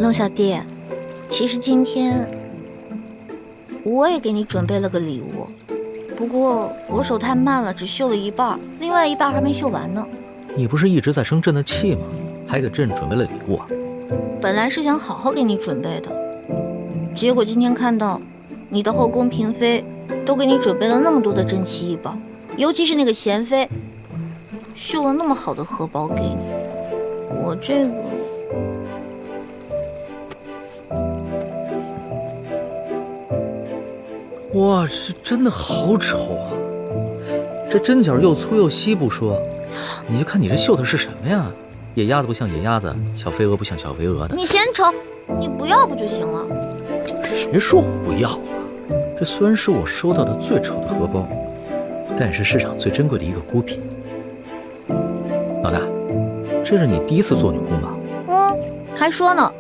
龙小弟，其实今天我也给你准备了个礼物，不过我手太慢了，只绣了一半，另外一半还没绣完呢。你不是一直在生朕的气吗？还给朕准备了礼物啊？本来是想好好给你准备的，结果今天看到你的后宫嫔妃都给你准备了那么多的珍奇异宝，尤其是那个贤妃，绣了那么好的荷包给你，我这个……哇，这真的好丑啊！这针脚又粗又稀不说，你就看你这绣的是什么呀？野鸭子不像野鸭子，小飞蛾不像小飞蛾的。你嫌丑，你不要不就行了？谁说我不要啊？这虽然是我收到的最丑的荷包，但也是市场最珍贵的一个孤品。老大，这是你第一次做女工吧？还说呢，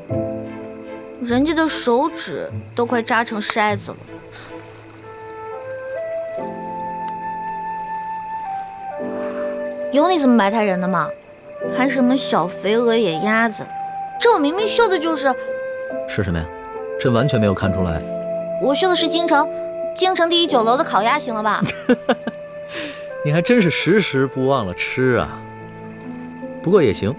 人家的手指都快扎成筛子了。有你这么埋汰人的吗？还什么小肥鹅野鸭子，这我明明绣的就是什么呀？朕完全没有看出来。我绣的是京城第一酒楼的烤鸭，行了吧？你还真是时时不忘了吃啊。不过也行，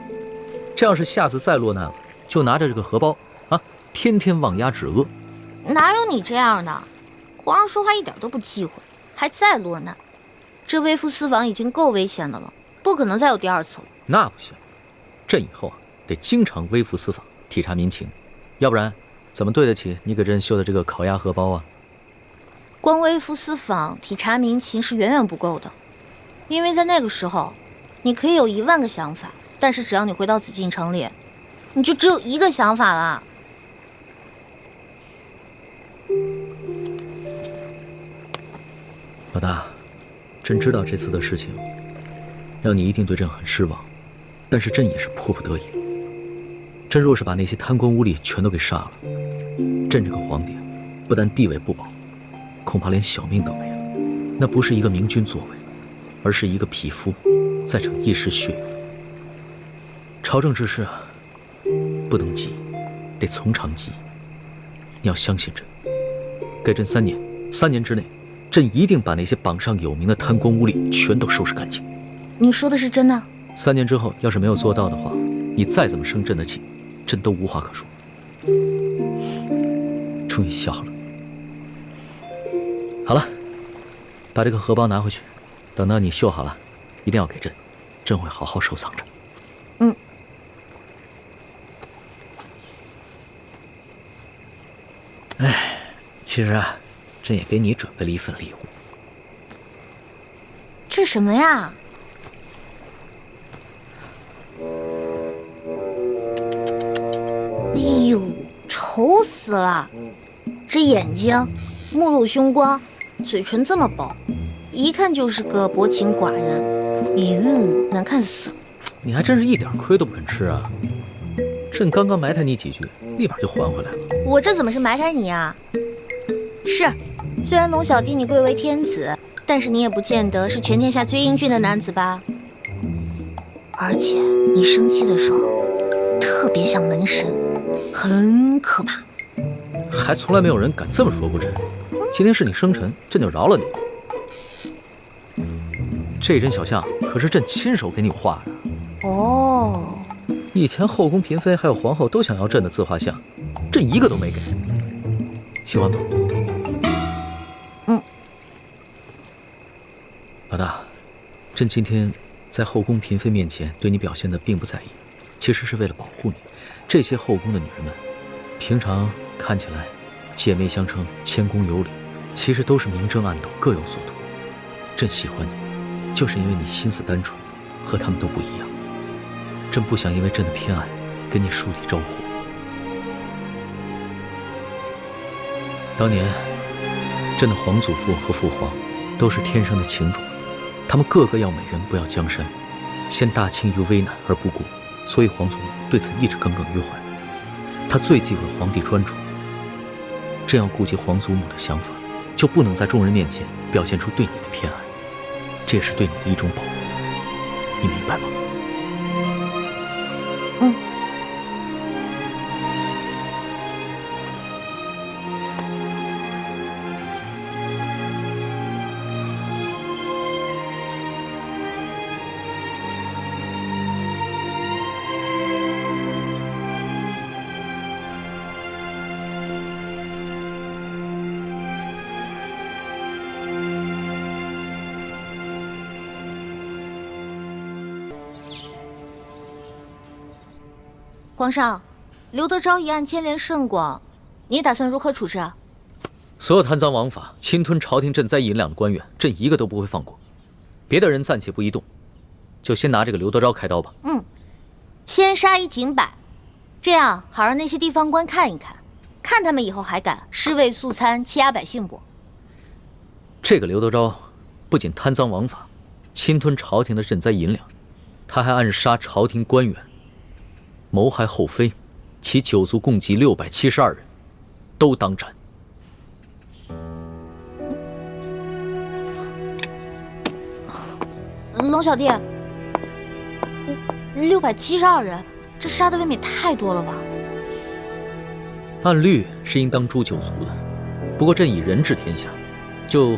这要是下次再落难了，就拿着这个荷包啊，天天望鸭止饿。哪有你这样的？皇上说话一点都不忌讳，还再落难？这微服私访已经够危险的了，不可能再有第二次了。那不行，朕以后啊得经常微服私访，体察民情，要不然怎么对得起你给朕绣的这个烤鸭荷包啊？光微服私访、体察民情是远远不够的，因为在那个时候，你可以有10000个想法，但是只要你回到紫禁城里，你就只有一个想法了。老大，朕知道这次的事情让你一定对朕很失望，但是朕也是迫不得已。朕若是把那些贪官污吏全都给杀了，朕这个皇帝不但地位不保，恐怕连小命都没了。那不是一个明君作为，而是一个匹夫在逞一时血勇。朝政之事啊，不能急，得从长计议。你要相信朕，给朕3年，3年之内，朕一定把那些榜上有名的贪官污吏全都收拾干净。你说的是真的？3年之后，要是没有做到的话，你再怎么生朕的气，朕都无话可说。终于笑了。好了，把这个荷包拿回去，等到你绣好了，一定要给朕，朕会好好收藏着。其实啊，朕也给你准备了一份礼物。这什么呀？哎呦，丑死了！这眼睛，目露凶光，嘴唇这么薄，一看就是个薄情寡人。哟，难看死了！你还真是一点亏都不肯吃啊！朕刚刚埋汰你几句，立马就还回来了。我这怎么是埋汰你啊？是，虽然龙小弟你贵为天子，但是你也不见得是全天下最英俊的男子吧？而且你生气的时候特别像门神，很可怕。还从来没有人敢这么说过朕。今天是你生辰，朕就饶了你。这针小象可是朕亲手给你画的。哦，以前后宫嫔妃还有皇后都想要朕的自画像，朕一个都没给。喜欢吗？老大，朕今天在后宫嫔妃面前对你表现的并不在意，其实是为了保护你。这些后宫的女人们，平常看起来姐妹相称，谦恭有礼，其实都是明争暗斗，各有所图。朕喜欢你，就是因为你心思单纯，和她们都不一样。朕不想因为朕的偏爱跟你树敌招祸。当年，朕的皇祖父和父皇都是天生的情种，他们个个要美人，不要江山，陷大清于危难而不顾，所以皇祖母对此一直耿耿于怀。他最忌讳皇帝专宠，朕要顾及皇祖母的想法，就不能在众人面前表现出对你的偏爱，这也是对你的一种保护，你明白吗？皇上，刘德昭一案牵连甚广，你打算如何处置啊？所有贪赃枉法、侵吞朝廷赈灾银两的官员，朕一个都不会放过。别的人暂且不宜动，就先拿这个刘德昭开刀吧。先杀一儆百，这样好让那些地方官看一看，看他们以后还敢尸位素餐、欺压百姓不？这个刘德昭不仅贪赃枉法、侵吞朝廷的赈灾银两，他还暗杀朝廷官员，谋害后妃，其九族共计672人，都当斩。龙小弟，672人，这杀的未免太多了吧？按律是应当诛九族的，不过朕以仁治天下，就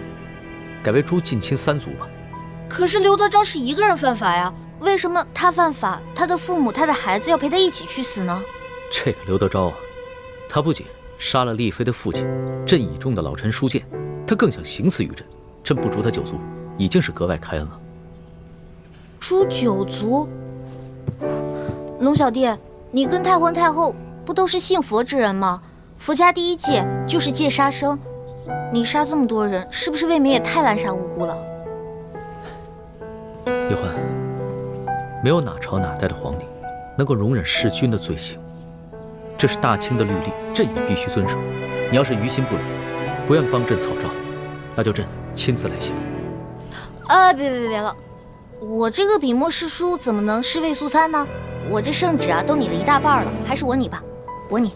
改为诛近亲3族吧。可是刘德昭是一个人犯法呀，为什么他犯法，他的父母、他的孩子要陪他一起去死呢？这个刘德昭啊，他不仅杀了丽妃的父亲朕倚重的老臣舒建，他更想行刺于朕。朕不诛他九族，已经是格外开恩了。诛九族？龙小弟，你跟太皇太后不都是信佛之人吗？佛家第一戒就是戒杀生，你杀这么多人，是不是未免也太滥杀无辜了？叶欢，没有哪朝哪代的皇帝能够容忍弑君的罪行，这是大清的律例，朕也必须遵守。你要是于心不忍，不愿帮朕草诏，那就朕亲自来写。别了，我这个笔墨诗书怎么能尸位素餐呢？我这圣旨啊都拟了一大半了，还是我拟吧，我拟。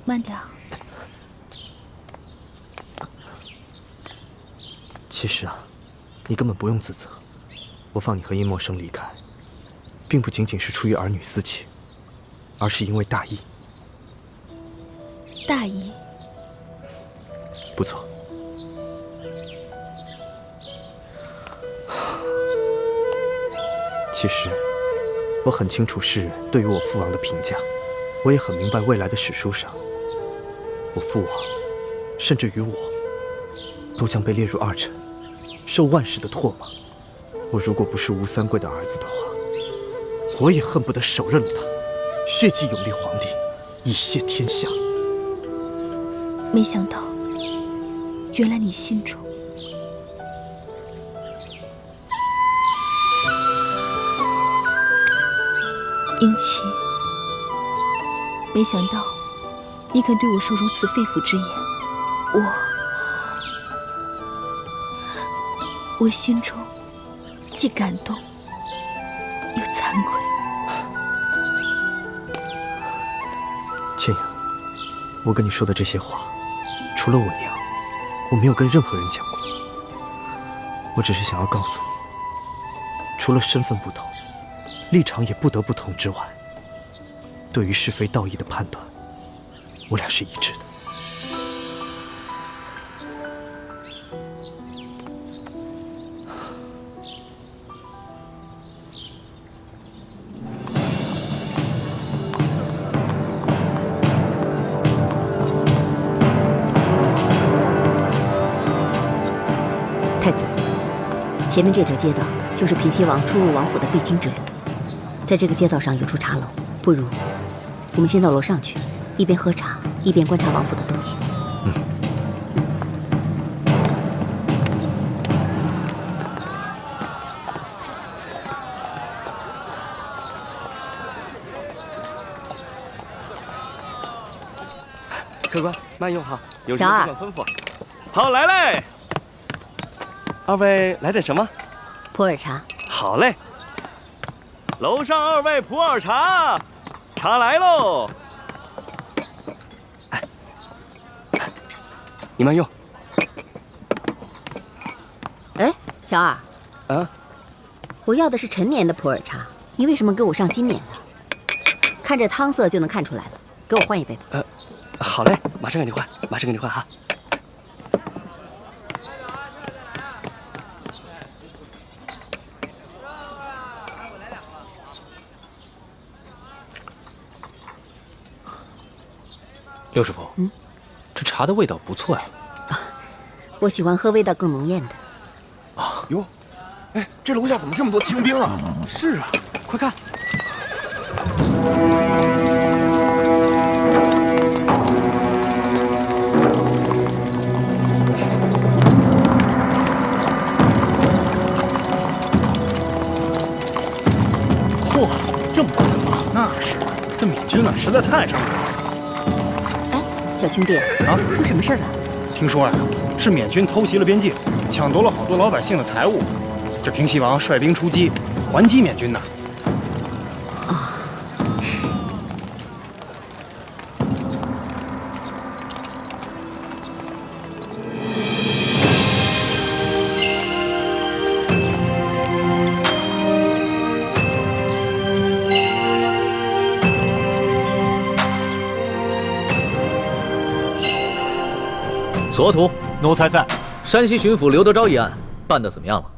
慢点。其实啊，你根本不用自责。我放你和殷默生离开，并不仅仅是出于儿女私情，而是因为大义。大义？不错。其实，我很清楚世人对于我父王的评价，我也很明白未来的史书上，我父王，甚至于我，都将被列入二臣，受万世的唾骂。我如果不是吴三桂的儿子的话，我也恨不得手刃了他，血祭永历皇帝，以谢天下。没想到，原来你心中殷琦，没想到你肯对我说如此肺腑之言，我心中既感动又惭愧。倩阳，我跟你说的这些话，除了我娘，我没有跟任何人讲过。我只是想要告诉你，除了身份不同，立场也不得不同之外，对于是非道义的判断，我俩是一致的。太子，前面这条街道就是平西王出入王府的必经之路，在这个街道上有处茶楼，不如我们先到楼上去，一边喝茶，一边观察王府的动静。客官，慢用哈，有什小二么尽管吩咐。好，来嘞。二位来点什么？普洱茶。好嘞。楼上2位普洱茶，茶来喽。哎，你慢用。哎，小二。啊？我要的是陈年的普洱茶，你为什么给我上今年的？看这汤色就能看出来了，给我换一杯吧。好嘞，马上给你换，马上给你换哈。六师傅，这茶的味道不错呀。我喜欢喝味道更浓艳的。哟，哎，这楼下怎么这么多清兵啊？是啊，快看。嚯，这么多人马！那是，这缅军实在太猖狂了。哎，小兄弟啊，出什么事儿了？听说呀，是缅军偷袭了边境，抢夺了好多老百姓的财物。这平西王率兵出击，还击缅军呢。左土，奴才在。山西巡抚刘德昭一案办得怎么样了？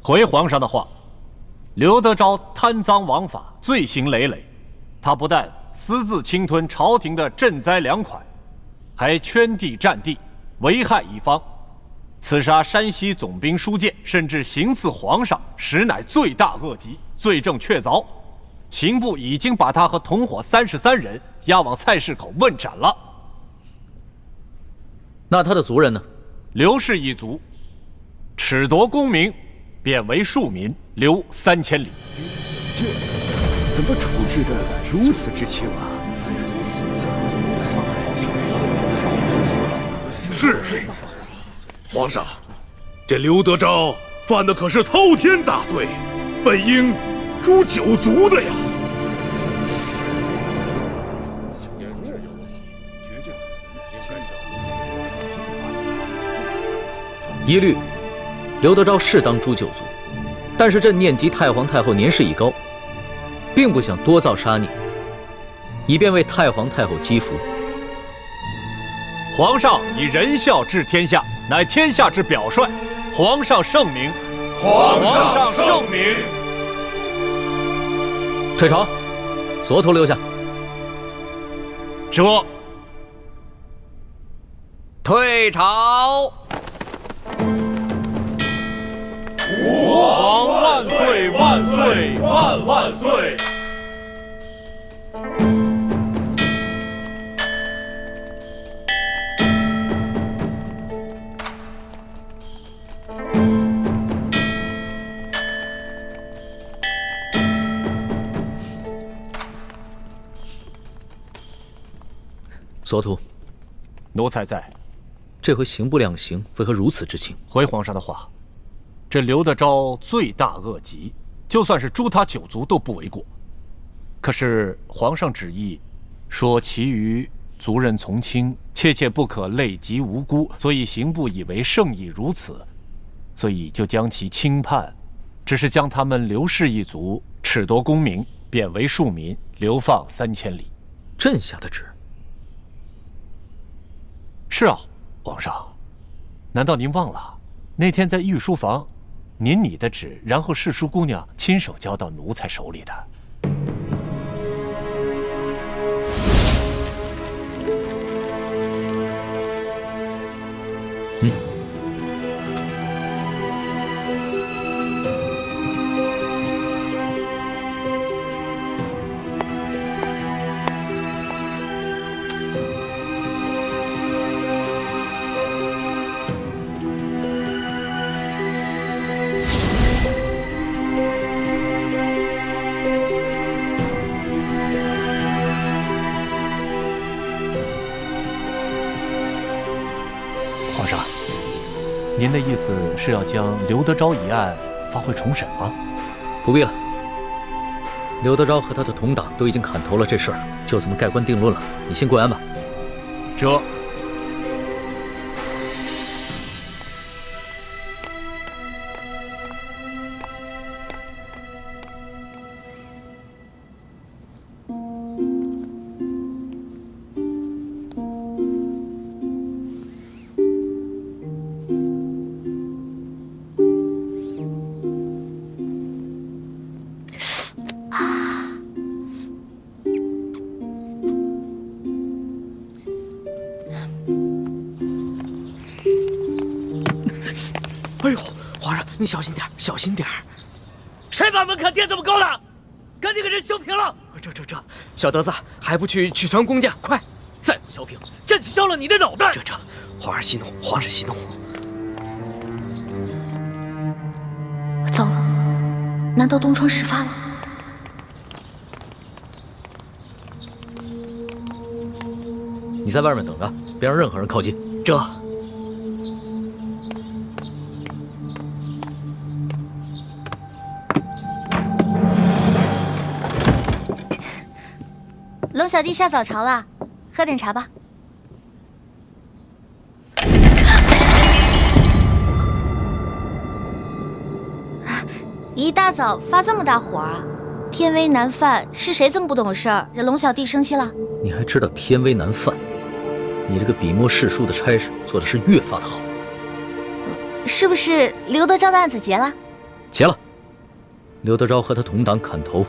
回皇上的话，刘德昭贪赃枉法，罪行累累。他不但私自侵吞朝廷的赈灾粮款，还圈地占地，危害一方，刺杀山西总兵书建，甚至行刺皇上，实乃罪大恶极，罪证确凿。刑部已经把他和同伙33人押往菜市口问斩了。那他的族人呢？刘氏一族，褫夺功名，贬为庶民，流3000里。这怎么处置的如此之轻啊？是，皇上，这刘德昭犯的可是滔天大罪，本应诛9族的呀。一律，刘德昭适当诛9族，但是朕念及太皇太后年事已高，并不想多造杀孽，以便为太皇太后积福。皇上以仁孝治天下，乃天下之表率。皇上圣明，皇上圣明。退朝，左土留下。这退朝。国皇万岁万岁万万岁！左土，奴才在。这回刑部量刑，为何如此之轻？回皇上的话，这刘德昭罪大恶极，就算是诛他9族都不为过。可是皇上旨意说，其余族人从轻，切切不可累及无辜，所以刑部以为圣意如此，所以就将其轻判，只是将他们刘氏一族褫夺功名，贬为庶民，流放3000里。朕下的旨。是啊，皇上，难道您忘了那天在御书房，您拟的旨，然后世淑姑娘亲手交到奴才手里的？您的意思是要将刘德昭一案发回重审吗？不必了，刘德昭和他的同党都已经砍头了，这事儿就这么盖棺定论了。你先跪安吧。这。哎呦，皇上，你小心点，小心点！谁把门槛垫这么高的？赶紧给人修平了！这，小德子还不去取传工匠？快！再不削平，朕削了你的脑袋！这，皇上息怒，皇上息怒。糟了，难道东窗事发了？你在外面等着，别让任何人靠近。这。龙小弟下早朝了，喝点茶吧。一大早发这么大火啊！天威难犯，是谁这么不懂事儿，惹龙小弟生气了？你还知道天威难犯？你这个笔墨诗书的差事做的是越发的好。是不是刘德昭的案子结了？结了。刘德昭和他同党砍头，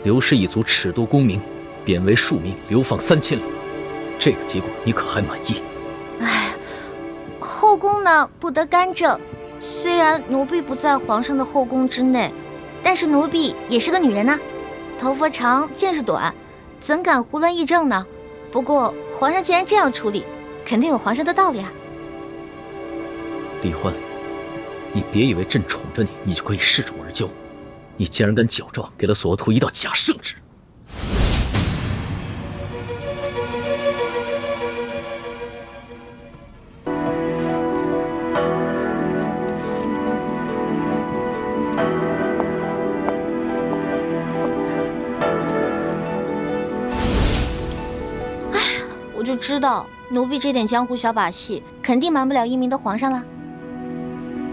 刘氏一族褫夺功名，贬为庶民，流放3000里。这个结果你可还满意？哎，后宫呢不得干政。虽然奴婢不在皇上的后宫之内，但是奴婢也是个女人呢，头发长，见识短，怎敢胡乱议政呢？不过皇上既然这样处理，肯定有皇上的道理啊。李欢，你别以为朕宠着你，你就可以恃宠而骄。你竟然敢矫诏给了索额图一道假圣旨！我就知道奴婢这点江湖小把戏肯定瞒不了英明的皇上了。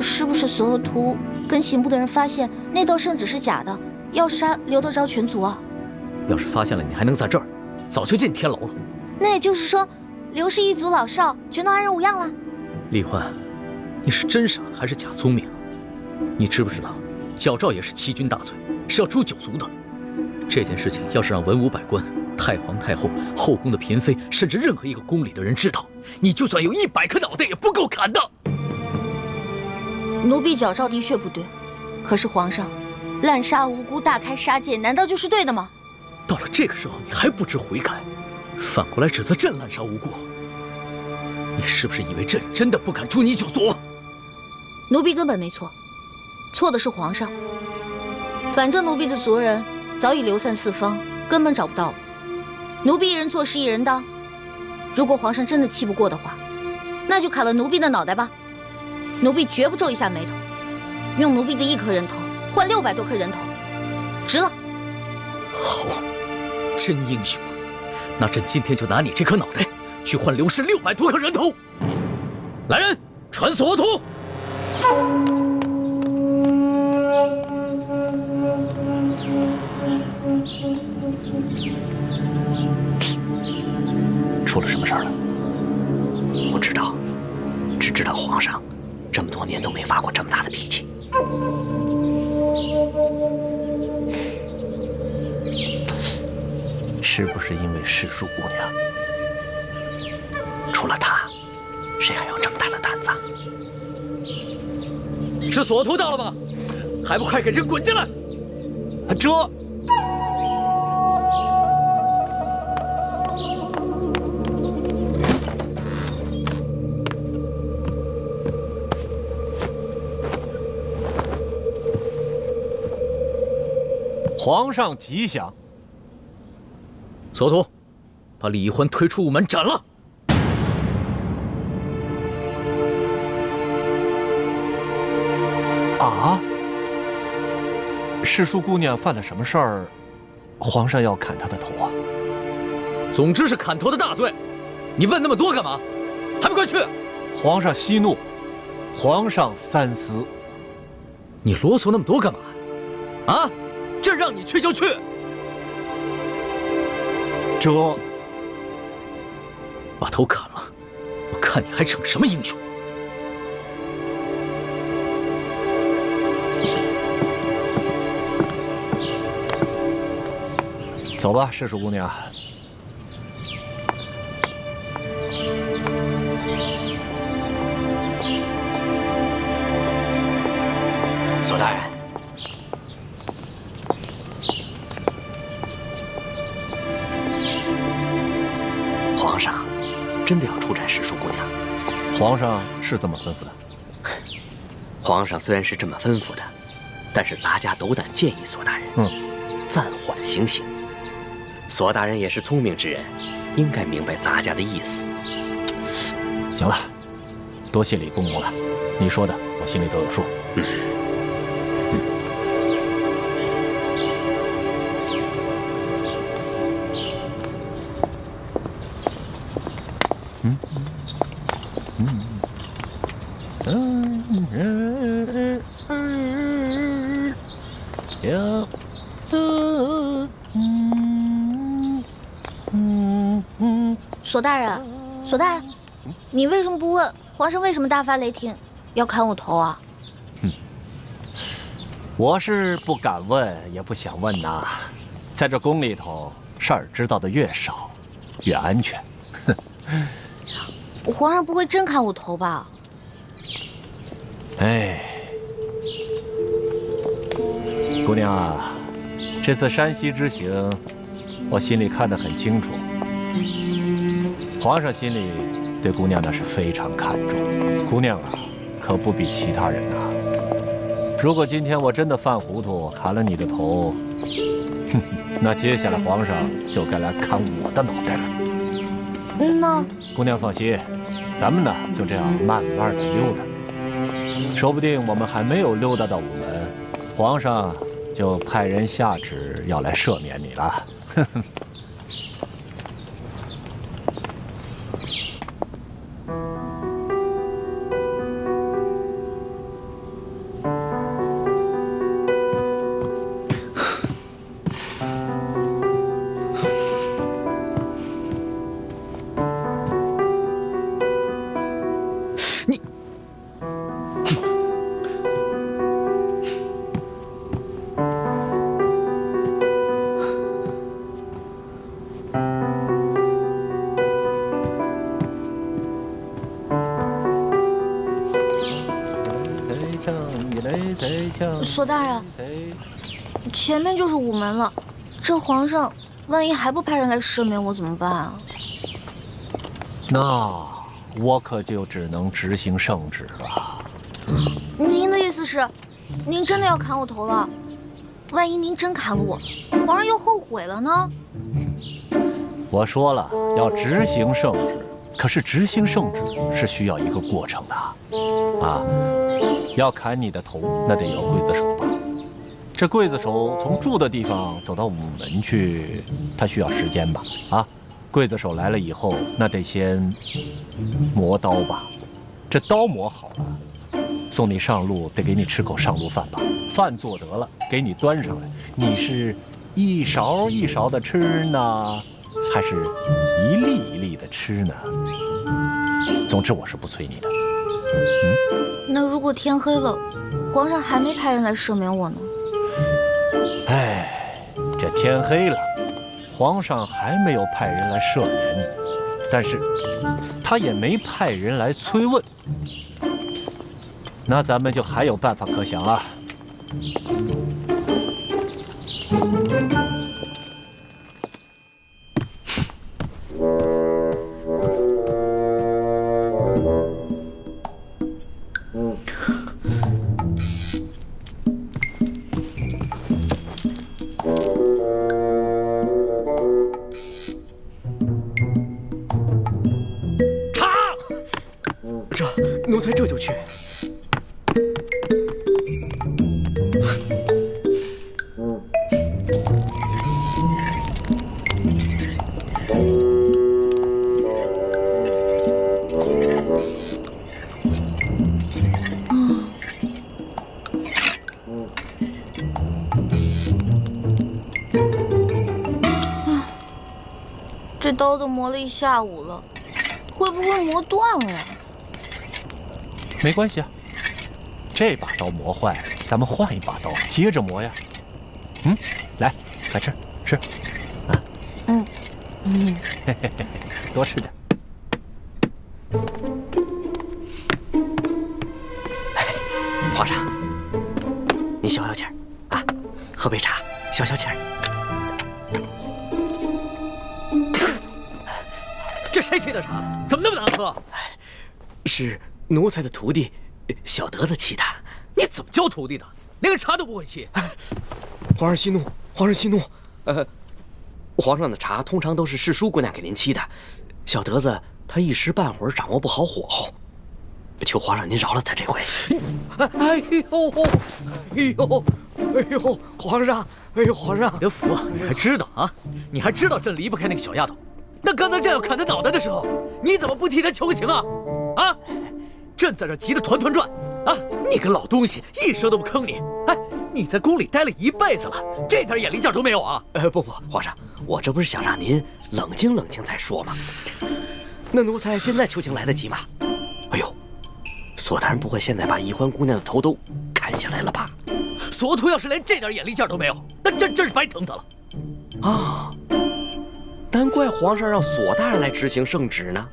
是不是索额图跟刑部的人发现那道圣旨是假的，要杀刘德昭全族啊？要是发现了，你还能在这儿？早就进天牢了。那也就是说，刘氏一族老少全都安然无恙了？李欢，你是真傻还是假聪明啊？你知不知道，矫诏也是欺君大罪，是要诛九族的。这件事情要是让文武百官、太皇太后、后宫的嫔妃，甚至任何一个宫里的人知道，你就算有100颗脑袋也不够砍的。奴婢矫诏的确不对，可是皇上，滥杀无辜、大开杀戒，难道就是对的吗？到了这个时候，你还不知悔改，反过来指责朕滥杀无辜，你是不是以为朕真的不敢诛你九族？奴婢根本没错，错的是皇上。反正奴婢的族人早已流散四方，根本找不到我。奴婢一人做事一人当，如果皇上真的气不过的话，那就砍了奴婢的脑袋吧。奴婢绝不皱一下眉头，用奴婢的1颗人头换600多颗人头，值了。好，真英雄啊！那朕今天就拿你这颗脑袋去换刘氏600多颗人头。来人，传索额图。出了什么事儿了？不知道，只知道皇上这么多年都没发过这么大的脾气。是不是因为世庶姑娘？除了她，谁还有这么大的胆子？是索额图到了吗？还不快给朕滚进来！这。皇上吉祥。索额图，把李易欢推出午门斩了。啊！世庶姑娘犯了什么事儿？皇上要砍她的头啊？总之是砍头的大罪。你问那么多干嘛？还不快去！皇上息怒，皇上三思。你啰嗦那么多干嘛呀？啊！朕让你去就去。这把头砍了，我看你还逞什么英雄！走吧，世庶姑娘。皇上真的要出战史书姑娘？皇上是这么吩咐的。皇上虽然是这么吩咐的，但是咱家斗胆建议索大人，暂缓行刑。索大人也是聪明之人，应该明白咱家的意思。行了，多谢李公公了，你说的我心里都有数。索大人，索大人，你为什么不问皇上为什么大发雷霆，要砍我头啊？我是不敢问，也不想问呐。在这宫里头，事儿知道的越少，越安全。皇上不会真砍我头吧？哎，姑娘啊，这次山西之行，我心里看得很清楚。皇上心里对姑娘那是非常看重，姑娘啊，可不比其他人呐。如果今天我真的犯糊涂砍了你的头，那接下来皇上就该来砍我的脑袋了。那姑娘放心，咱们呢就这样慢慢的溜达，说不定我们还没有溜达到午门，皇上就派人下旨要来赦免你了。索大人，前面就是午门了，这皇上万一还不派人来赦免我怎么办啊？那我可就只能执行圣旨了。您的意思是，您真的要砍我头了？万一您真砍了我，皇上又后悔了呢？我说了要执行圣旨，可是执行圣旨是需要一个过程的，啊。要砍你的头，那得有刽子手吧？这刽子手从住的地方走到午门去，他需要时间吧？啊，刽子手来了以后，那得先磨刀吧？这刀磨好了，送你上路，得给你吃口上路饭吧？饭做得了，给你端上来，你是一勺一勺的吃呢，还是一粒一粒的吃呢？总之，我是不催你的。那如果天黑了，皇上还没派人来赦免我呢？哎，这天黑了，皇上还没有派人来赦免你，但是他也没派人来催问，那咱们就还有办法可想啊。奴才这就去。这刀都磨了一下午了，会不会磨断了？没关系啊，这把刀磨坏了，咱们换一把刀，接着磨呀。来，快吃吃，啊，嘿嘿嘿，多吃点。皇上，你消消气儿啊，喝杯茶消消气儿。这谁沏的茶？怎么那么难喝？是奴才的徒弟小德子沏的。你怎么教徒弟的？连个茶都不会沏？皇上息怒，皇上息怒。皇上的茶通常都是世淑姑娘给您沏的，小德子他一时半会儿掌握不好火候，求皇上您饶了他这回。哎呦，皇上，皇上，你的福啊！你还知道啊？你还知道朕离不开那个小丫头？那刚才朕要砍她脑袋的时候，你怎么不替她求个情啊？啊！朕在这急得团团转啊！你个老东西，一声都不吭你！哎，你在宫里待了一辈子了，这点眼力劲都没有啊？不，皇上，我这不是想让您冷静冷静再说吗？那奴才现在求情来得及吗？哎呦，索大人不会现在把宜欢姑娘的头都砍下来了吧？索图要是连这点眼力劲都没有，那朕真是白疼他了。啊，难怪皇上让索大人来执行圣旨呢。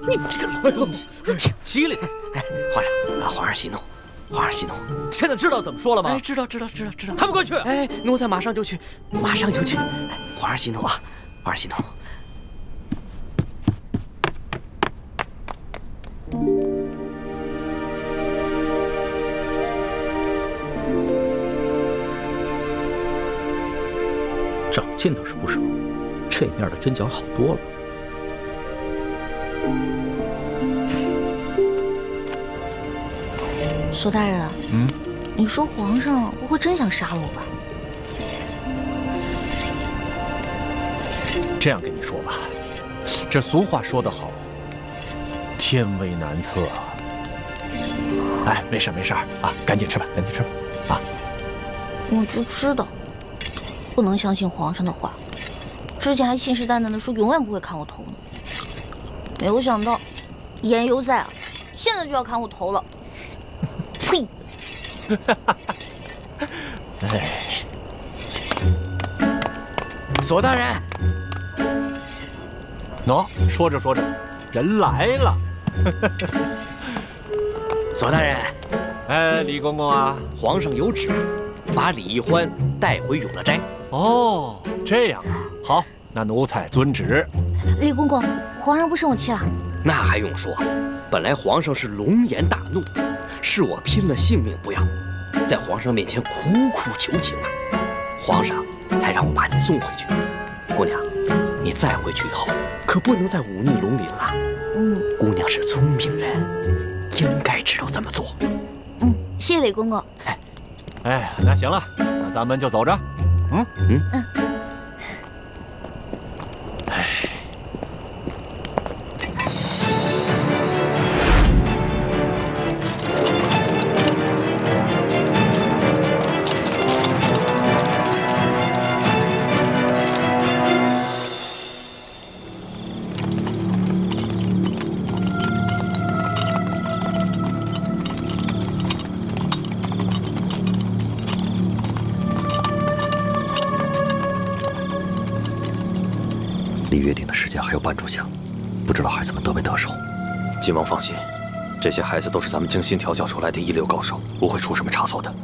你这个老东西，挺机灵。哎，皇上息怒，皇上息怒。现在知道怎么说了吗？哎，知道。还不快去！哎，奴才马上就去。哎，皇上息怒啊，皇上息怒。长进倒是不少，这面的针脚好多了。索大人，你说皇上不会真想杀我吧？这样跟你说吧，这俗话说得好，天威难测啊。哎，没事啊，赶紧吃吧啊！我就知道，不能相信皇上的话。之前还信誓旦旦的说永远不会砍我头呢，没有想到言犹在耳，现在就要砍我头了。呸！哎，索大人，喏，说着人来了。索大人，哎，李公公啊，皇上有旨，把李易欢带回永乐斋。哦，这样啊，好，那奴才遵旨。李公公，皇上不生我气了？那还用说，本来皇上是龙颜大怒，是我拼了性命不要，在皇上面前苦苦求情啊，皇上才让我把你送回去。姑娘，你再回去以后，可不能再忤逆龙鳞了。姑娘是聪明人，应该知道怎么做。谢谢李公公。哎，那行了，那咱们就走着。离约定的时间还有半炷香，不知道孩子们得没得手。晋王放心，这些孩子都是咱们精心调教出来的一流高手，不会出什么差错的。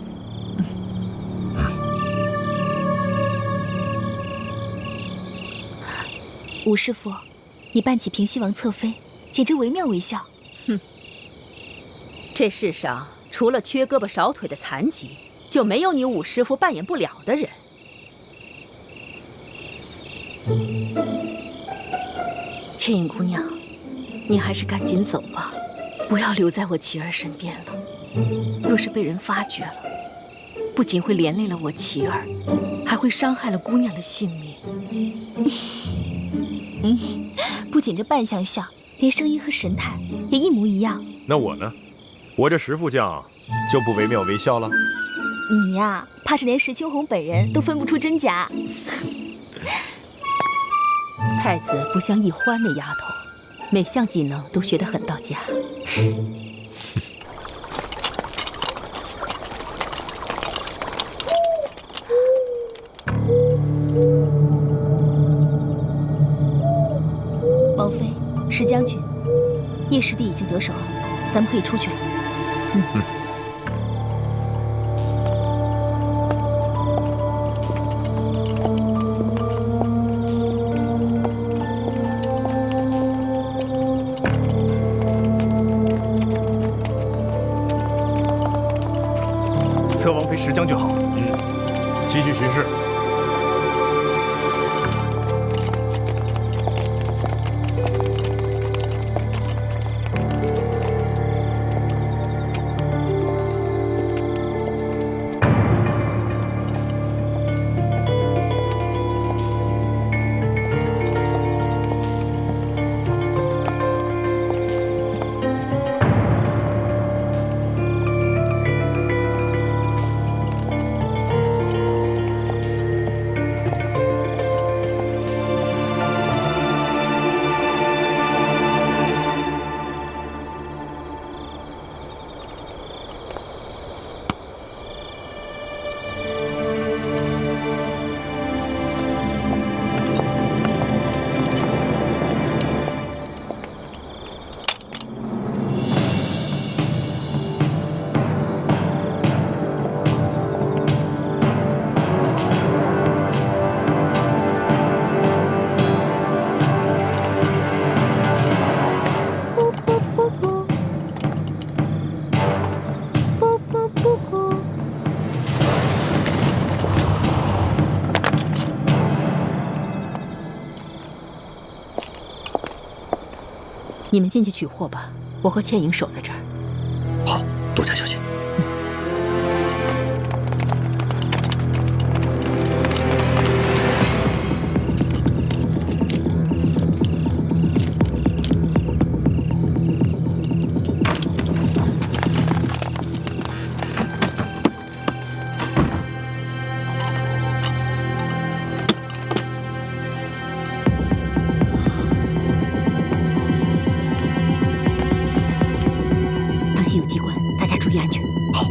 武师傅，你扮起平西王侧妃，简直惟妙惟肖。这世上除了缺胳膊少腿的残疾，就没有你武师傅扮演不了的人。倩影姑娘，你还是赶紧走吧，不要留在我琪儿身边了。若是被人发觉了，不仅会连累了我琪儿，还会伤害了姑娘的性命。不仅这扮相像，连声音和神态也一模一样。那我呢？我这石副将就不惟妙惟肖了？你呀，怕是连石秋红本人都分不出真假。太子不像易欢那丫头，每项技能都学得很到家。王妃，石将军，叶师弟已经得手了，咱们可以出去了。石将军好。继续巡视。你们进去取货吧，我和倩影守在这儿。好，多加小心。有机关，大家注意安全。好。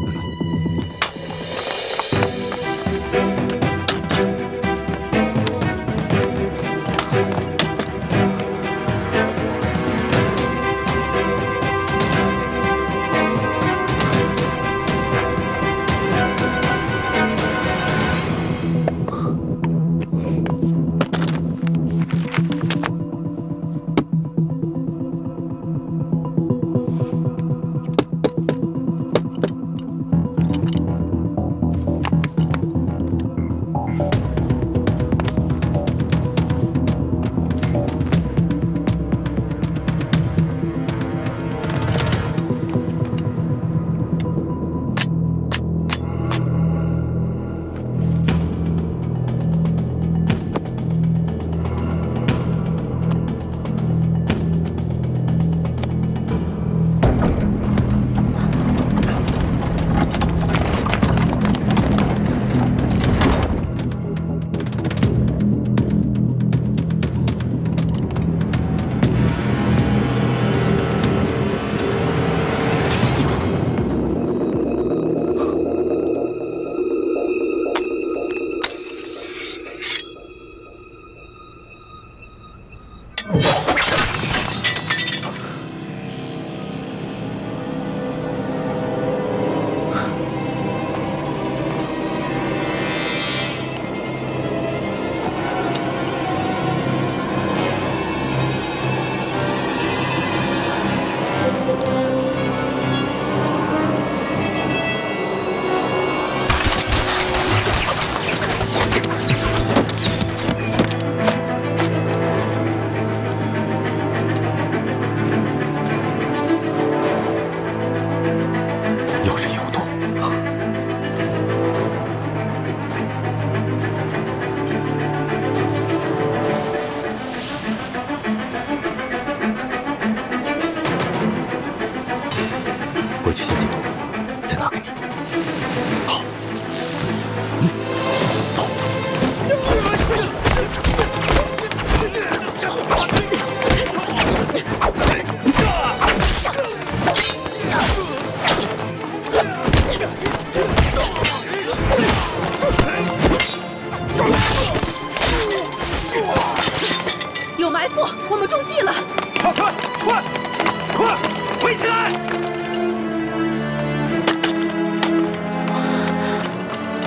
回去先解毒，再拿给你。好，走。有埋伏，我们中计了！快，围起来！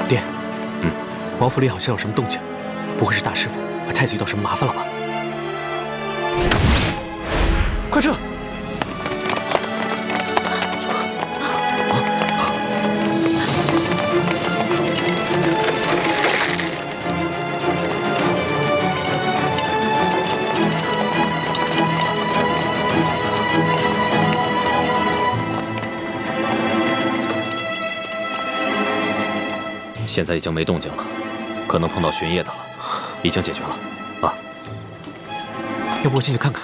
爹，王府里好像有什么动静，不会是大师傅和太子遇到什么麻烦了吧？快撤！现在已经没动静了，可能碰到巡夜的了，已经解决了。啊，要不我进去看看？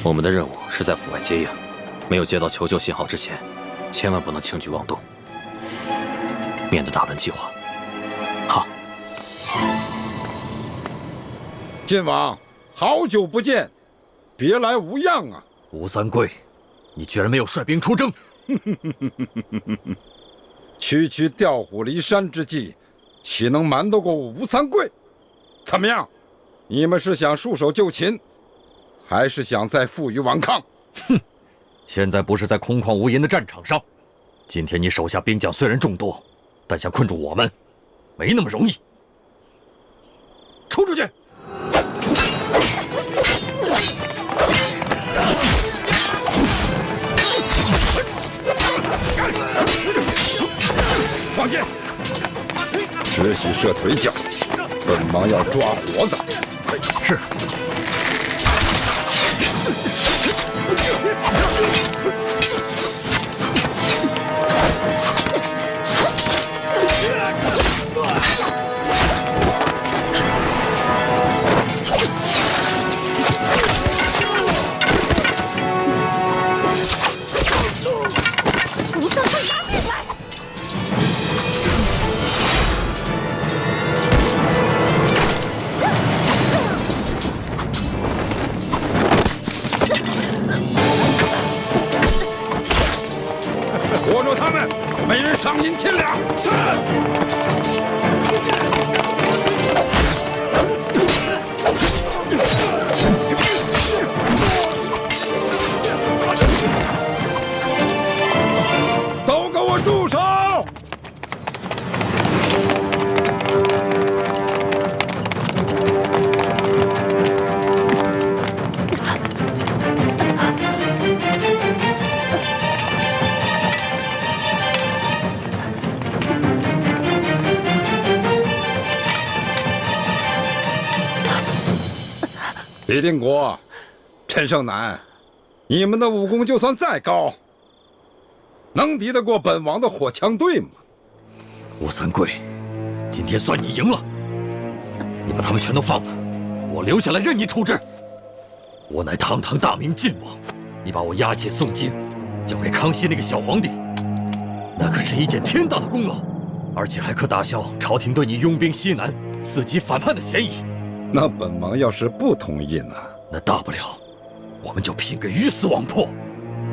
我们的任务是在府外接应，没有接到求救信号之前，千万不能轻举妄动，免得打乱计划。好。晋王，好久不见，别来无恙啊！吴三桂，你居然没有率兵出征！区区调虎离山之计，岂能瞒得过吴三桂？怎么样？你们是想束手就擒，还是想再负隅顽抗？哼！现在不是在空旷无垠的战场上，今天你手下兵将虽然众多，但想困住我们，没那么容易。冲出去！放箭！只许射腿脚，本王要抓活的。是。活捉他们，每人赏银千两。是。都给我住手！李定国、陈胜男，你们的武功就算再高，能敌得过本王的火枪队吗？吴三桂，今天算你赢了。你把他们全都放了，我留下来任你处置。我乃堂堂大明晋王，你把我押解送京，交给康熙那个小皇帝，那可是一件天大的功劳，而且还可打消朝廷对你拥兵西南、伺机反叛的嫌疑。那本王要是不同意呢？那大不了，我们就拼个鱼死网破。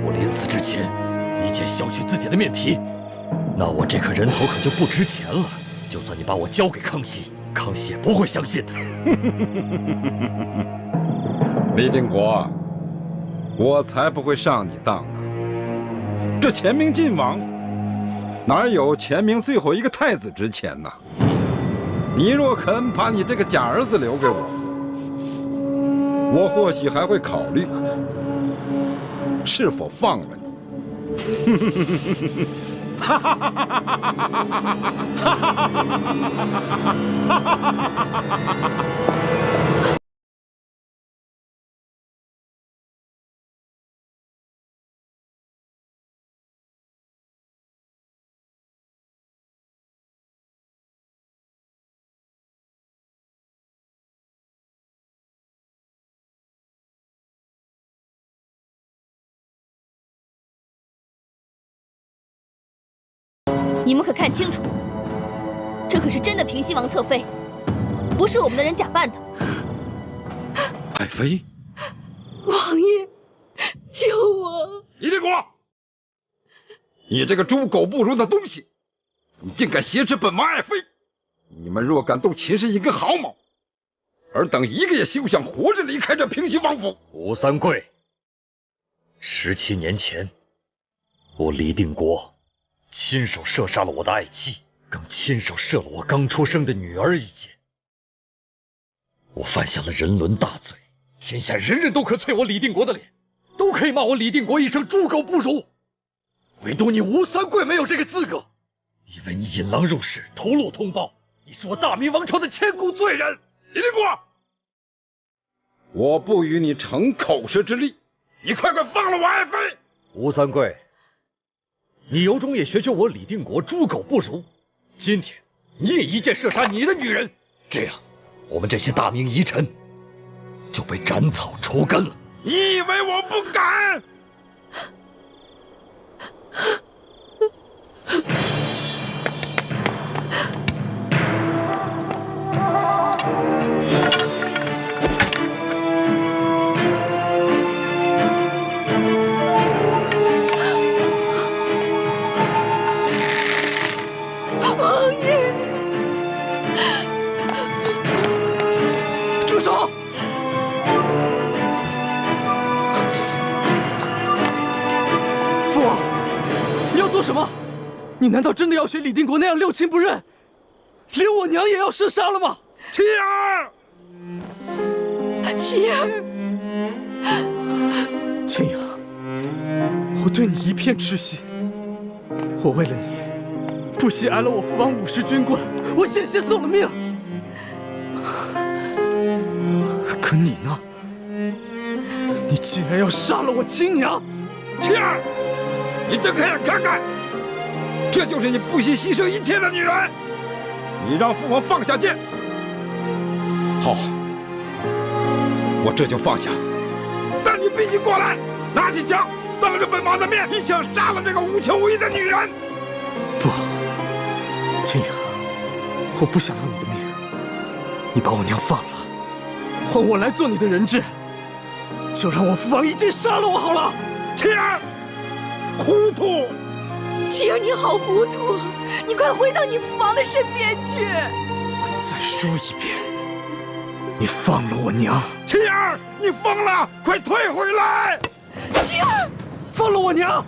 我临死之前，一剑削去自己的面皮，那我这颗人头可就不值钱了。就算你把我交给康熙，康熙也不会相信的。李定国，我才不会上你当呢。这前明晋王，哪有前明最后一个太子值钱呢？你若肯把你这个假儿子留给我，我或许还会考虑是否放了你。哈哈哈哈哈！你们可看清楚，这可是真的平西王侧妃，不是我们的人假扮的。爱妃，王爷，救我！李定国，你这个猪狗不如的东西，你竟敢挟持本王爱妃！你们若敢动秦氏一根毫毛，尔等一个也休想活着离开这平西王府！吴三桂，17年前，我李定国亲手射杀了我的爱妻，更亲手射了我刚出生的女儿一箭。我犯下了人伦大罪，天下人人都可啐我李定国的脸，都可以骂我李定国一声猪狗不如，唯独你吴三桂没有这个资格，因为你引狼入室，屠戮同胞，你是我大明王朝的千古罪人。李定国，我不与你逞口舌之力，你快快放了我爱妃！吴三桂，你由衷也学学我李定国猪狗不如。今天你也一箭射杀你的女人，这样我们这些大明遗臣就被斩草除根了。你以为我不敢？王爷，住手！父王，你要做什么？你难道真的要学李定国那样六亲不认，连我娘也要射杀了吗？妻儿，妻儿，清扬，我对你一片痴心，我为了你，不惜挨了我父王50军棍，我险些送了命。可你呢？你竟然要杀了我亲娘！妻儿，你睁开眼看看，这就是你不惜牺牲一切的女人！你让父王放下剑。好，我这就放下。但你必须过来，拿起枪，当着本王的面，一枪杀了这个无情无义的女人！不，清扬，我不想要你的命。你把我娘放了，换我来做你的人质，就让我父王一剑杀了我好了。妻儿，糊涂！妻儿，你好糊涂，你快回到你父王的身边去。我再说一遍，你放了我娘！妻儿，你疯了，快退回来！妻儿，放了我娘！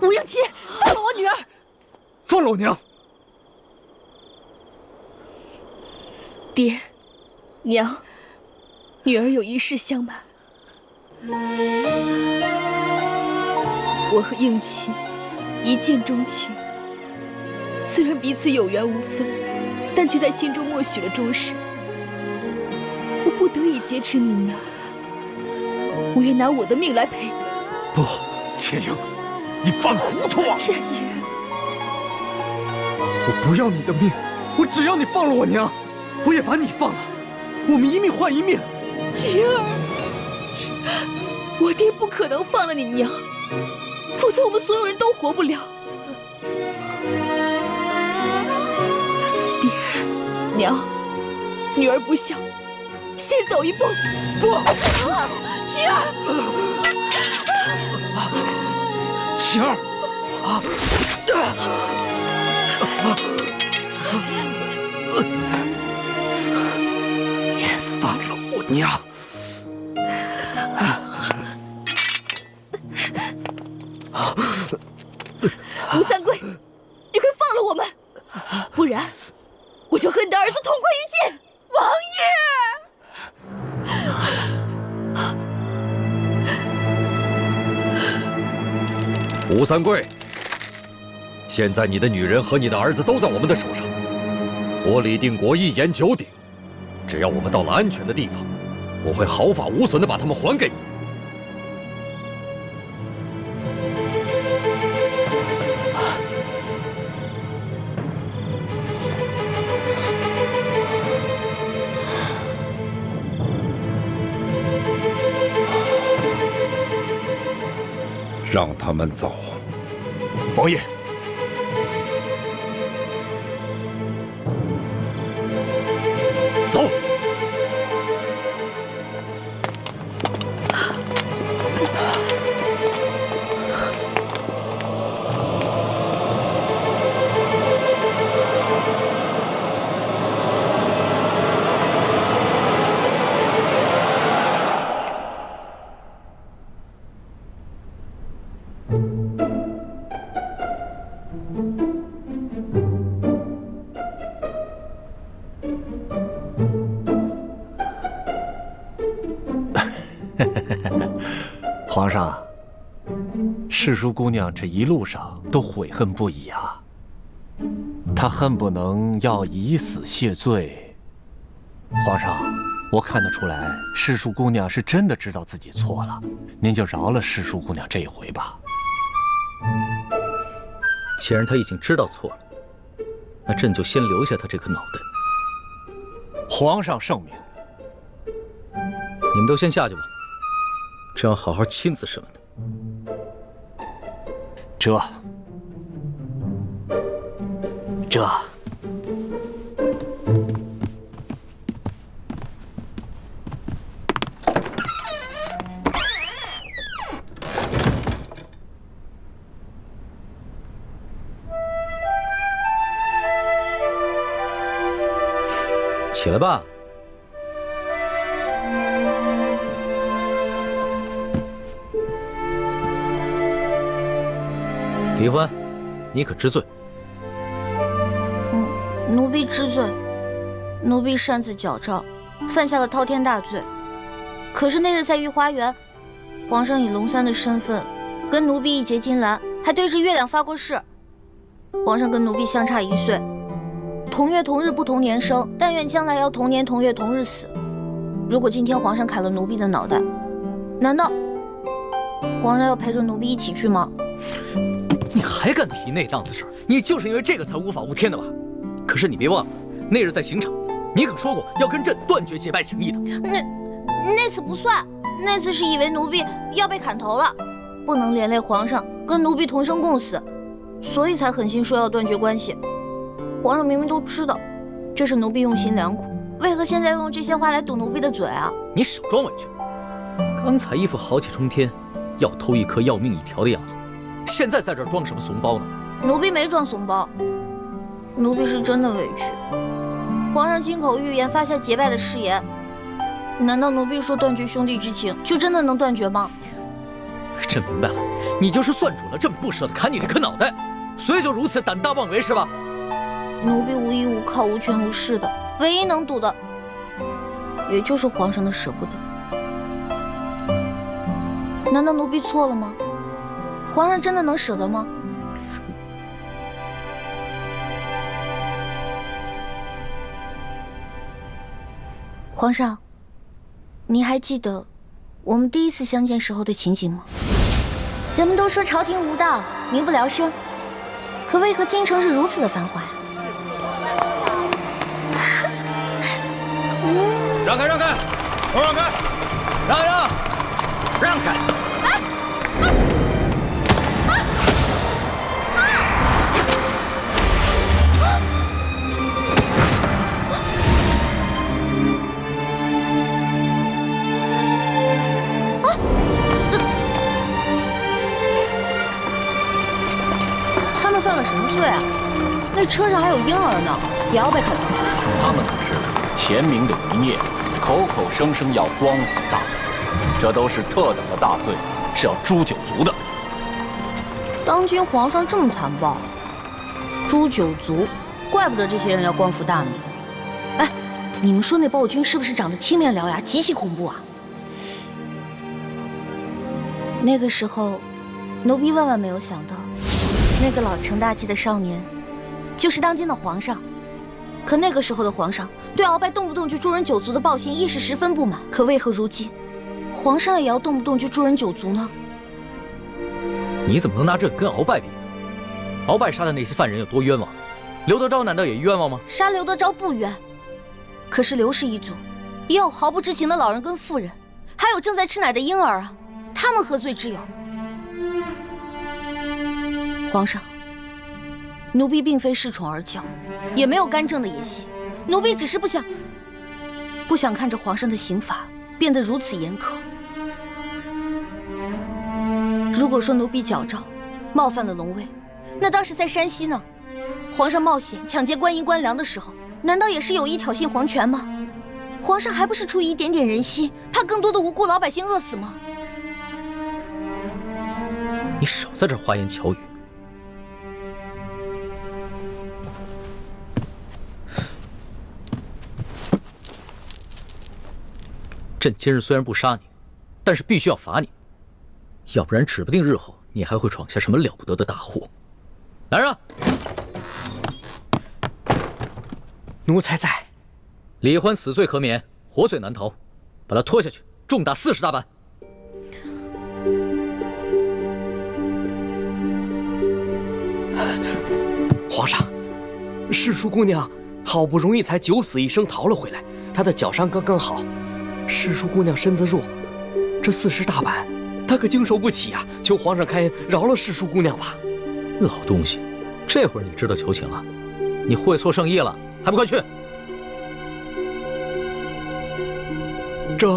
吴应期，放了我女儿！放了我娘！爹，娘，女儿有一事相瞒。我和应期一见钟情，虽然彼此有缘无分，但却在心中默许了终身。我不得已劫持你娘，我愿拿我的命来赔。不，千英，你犯糊涂啊！千英，我不要你的命，我只要你放了我娘，我也把你放了，我们一命换一命。晴儿，我爹不可能放了你娘，否则我们所有人都活不了。爹，娘，女儿不孝，先走一步。不，晴儿，晴儿，你放了我娘！吴三桂，你快放了我们，不然我就和你的儿子同归于尽。王爷，吴三桂，现在你的女人和你的儿子都在我们的手上，我李定国一言九鼎，只要我们到了安全的地方，我会毫发无损地把他们还给你。让他们走。王爷，走。皇上，世淑姑娘这一路上都悔恨不已啊。他恨不能要以死谢罪。皇上，我看得出来，世淑姑娘是真的知道自己错了，您就饶了世淑姑娘这一回吧。既然她已经知道错了，那朕就先留下她这颗脑袋。皇上圣明。你们都先下去吧，朕要好好亲自审问她。这。起来吧。李欢，你可知罪？奴婢知罪，奴婢擅自矫诏，犯下了滔天大罪。可是那日在御花园，皇上以龙三的身份跟奴婢一结金兰，还对着月亮发过誓。皇上跟奴婢相差1岁，同月同日不同年生，但愿将来要同年同月同日死。如果今天皇上砍了奴婢的脑袋，难道皇上要陪着奴婢一起去吗？你还敢提那档子事儿？你就是因为这个才无法无天的吧？可是你别忘了，那日在刑场，你可说过要跟朕断绝结拜情谊的。那次不算，那次是以为奴婢要被砍头了，不能连累皇上跟奴婢同生共死，所以才狠心说要断绝关系。皇上明明都知道，这是奴婢用心良苦，为何现在用这些话来堵奴婢的嘴啊？你少装委屈！刚才一副豪气冲天，要偷一颗要命一条的样子，现在在这装什么怂包呢？奴婢没装怂包。奴婢是真的委屈，皇上金口玉言发下结拜的誓言，难道奴婢说断绝兄弟之情就真的能断绝吗？朕明白了，你就是算准了朕不舍得砍你这颗脑袋，所以就如此胆大妄为是吧？奴婢无依无靠、无权无势的，唯一能赌的，也就是皇上的舍不得。难道奴婢错了吗？皇上真的能舍得吗？皇上，您还记得我们第一次相见时候的情景吗？人们都说朝廷无道，民不聊生，可为何京城是如此的繁华呀？让开，让开，都让开，让一让，让开！他们犯了什么罪啊？那车上还有婴儿呢，也要被砍头？他们可是前明的余孽，口口声声要光复大明，这都是特等的大罪，是要诛九族的。当今皇上这么残暴，诛九族，怪不得这些人要光复大明。哎，你们说那暴君是不是长得青面獠牙，极其恐怖啊？那个时候，奴婢万万没有想到，那个老成大器的少年，就是当今的皇上。可那个时候的皇上对鳌拜动不动就诛人九族的暴行亦是十分不满，可为何如今皇上也要动不动就诛人九族呢？你怎么能拿这跟鳌拜比呢？鳌拜杀的那些犯人有多冤枉？刘德昭难道也冤枉吗？杀刘德昭不冤，可是刘氏一族也有毫不知情的老人跟妇人，还有正在吃奶的婴儿啊，他们何罪之有？皇上，奴婢并非恃宠而骄，也没有干政的野心，奴婢只是不想看着皇上的刑罚变得如此严苛。如果说奴婢矫诏冒犯了龙威，那当时在山西呢，皇上冒险抢劫官银官粮的时候，难道也是有意挑衅皇权吗？皇上还不是出于一点点人心，怕更多的无辜老百姓饿死吗？你少在这花言巧语。朕今日虽然不杀你，但是必须要罚你，要不然指不定日后你还会闯下什么了不得的大祸。来人啊！奴才在。李欢死罪可免，活罪难逃，把他拖下去，重打40大板。皇上，世淑姑娘好不容易才九死一生逃了回来，她的脚伤刚刚好。世淑姑娘身子弱，这40大板她可经受不起呀！求皇上开恩，饶了世淑姑娘吧。老东西，这会儿你知道求情了？你会错圣意了，还不快去！这……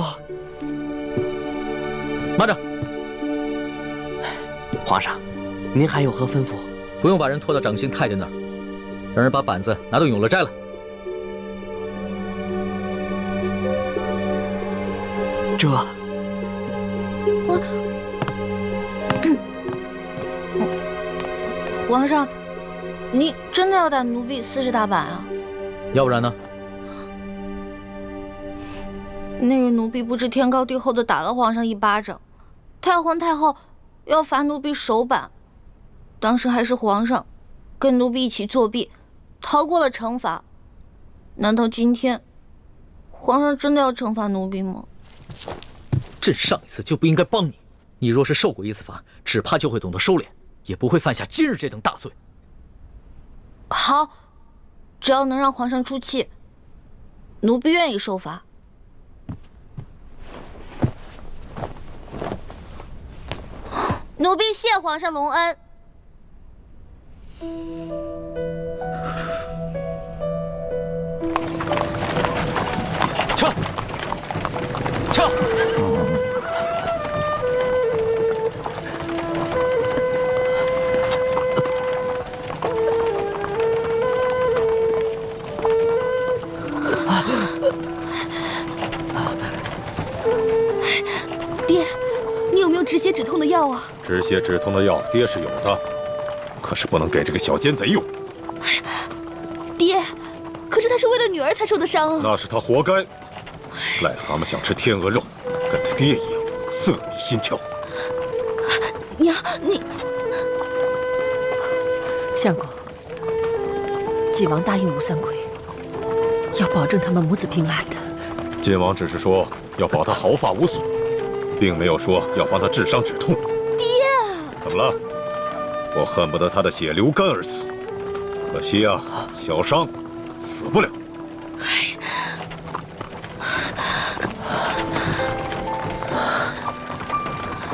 慢着，皇上，您还有何吩咐？不用把人拖到掌心太监那儿，让人把板子拿到永乐斋来。这……皇上，你真的要打奴婢40大板啊？要不然呢？那日奴婢不知天高地厚的打了皇上一巴掌，太皇太后要罚奴婢手板，当时还是皇上跟奴婢一起作弊，逃过了惩罚。难道今天皇上真的要惩罚奴婢吗？朕上一次就不应该帮你，你若是受过一次罚，只怕就会懂得收敛，也不会犯下今日这等大罪。好，只要能让皇上出气，奴婢愿意受罚。奴婢谢皇上隆恩。撤！撤！爹，你有没有止血止痛的药啊？止血止痛的药，爹是有的，可是不能给这个小奸贼用。爹，可是他是为了女儿才受的伤啊！那是他活该。癞蛤蟆想吃天鹅肉，跟他爹一样色迷心窍。娘，你……相公，晋王答应吴三桂，要保证他们母子平安的。晋王只是说要保他毫发无损，并没有说要帮他治伤止痛。爹，怎么了？我恨不得他的血流干而死，可惜啊，小伤死不了。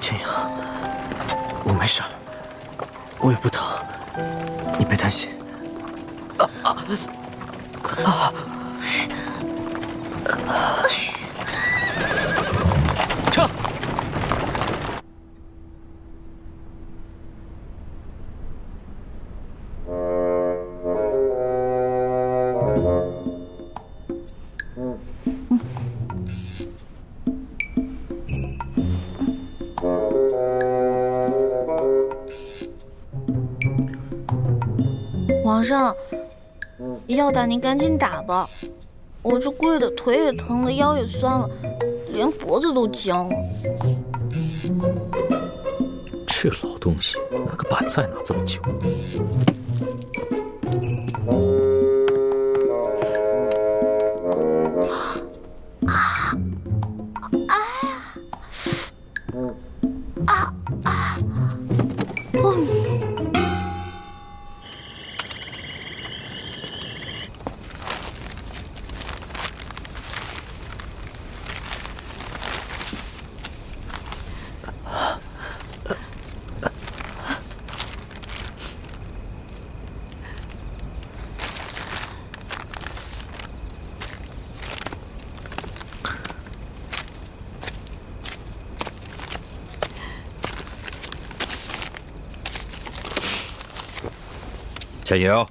千阳，我没事儿，我也不疼，你别担心。撤！皇上，要打您赶紧打吧，我这跪的腿也疼了，腰也酸了，连脖子都僵了。这老东西拿个板菜拿这么久。千莹，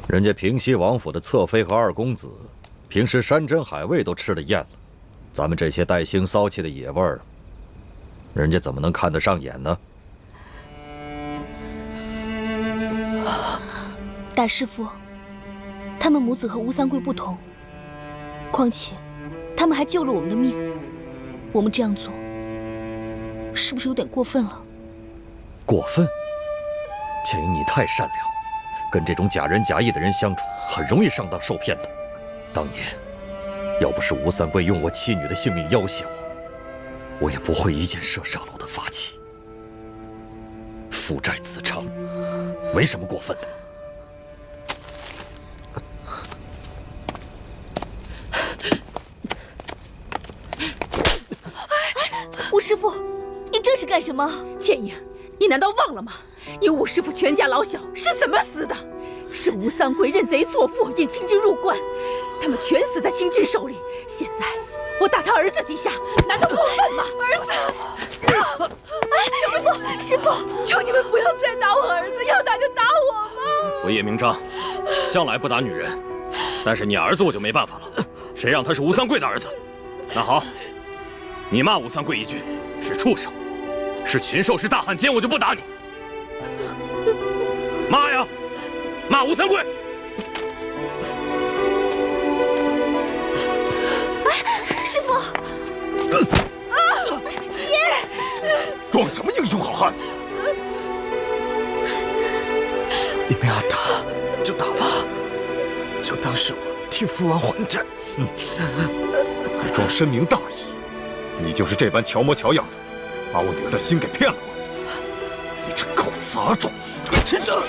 人家平西王府的侧妃和二公子，平时山珍海味都吃得厌了，咱们这些带腥骚气的野味儿，人家怎么能看得上眼呢？大师父，他们母子和吴三桂不同，况且他们还救了我们的命。我们这样做，是不是有点过分了？过分？建议你太善良，跟这种假仁假义的人相处，很容易上当受骗的。当年，要不是吴三桂用我妻女的性命要挟我，我也不会一箭射杀了我的发妻。父债子偿，没什么过分的。吴师傅，你这是干什么？剑英，你难道忘了吗？你吴师傅全家老小是怎么死的？是吴三桂认贼作父，引清军入关，他们全死在清军手里。现在我打他儿子几下，难道过分吗？儿子！师傅，求你们不要再打我儿子，要打就打我吧。我叶明章，向来不打女人，但是你儿子我就没办法了。谁让他是吴三桂的儿子？那好，你骂吴三桂一句是畜生，是禽兽，是大汉奸，我就不打你。骂呀，骂吴三桂！师傅！爹！装什么英雄好汉？你们要打就打吧，就当是我替父王还债。还装深明大义，你就是这般乔模乔样的，把我女儿的心给骗了过来。你这狗杂种！真的！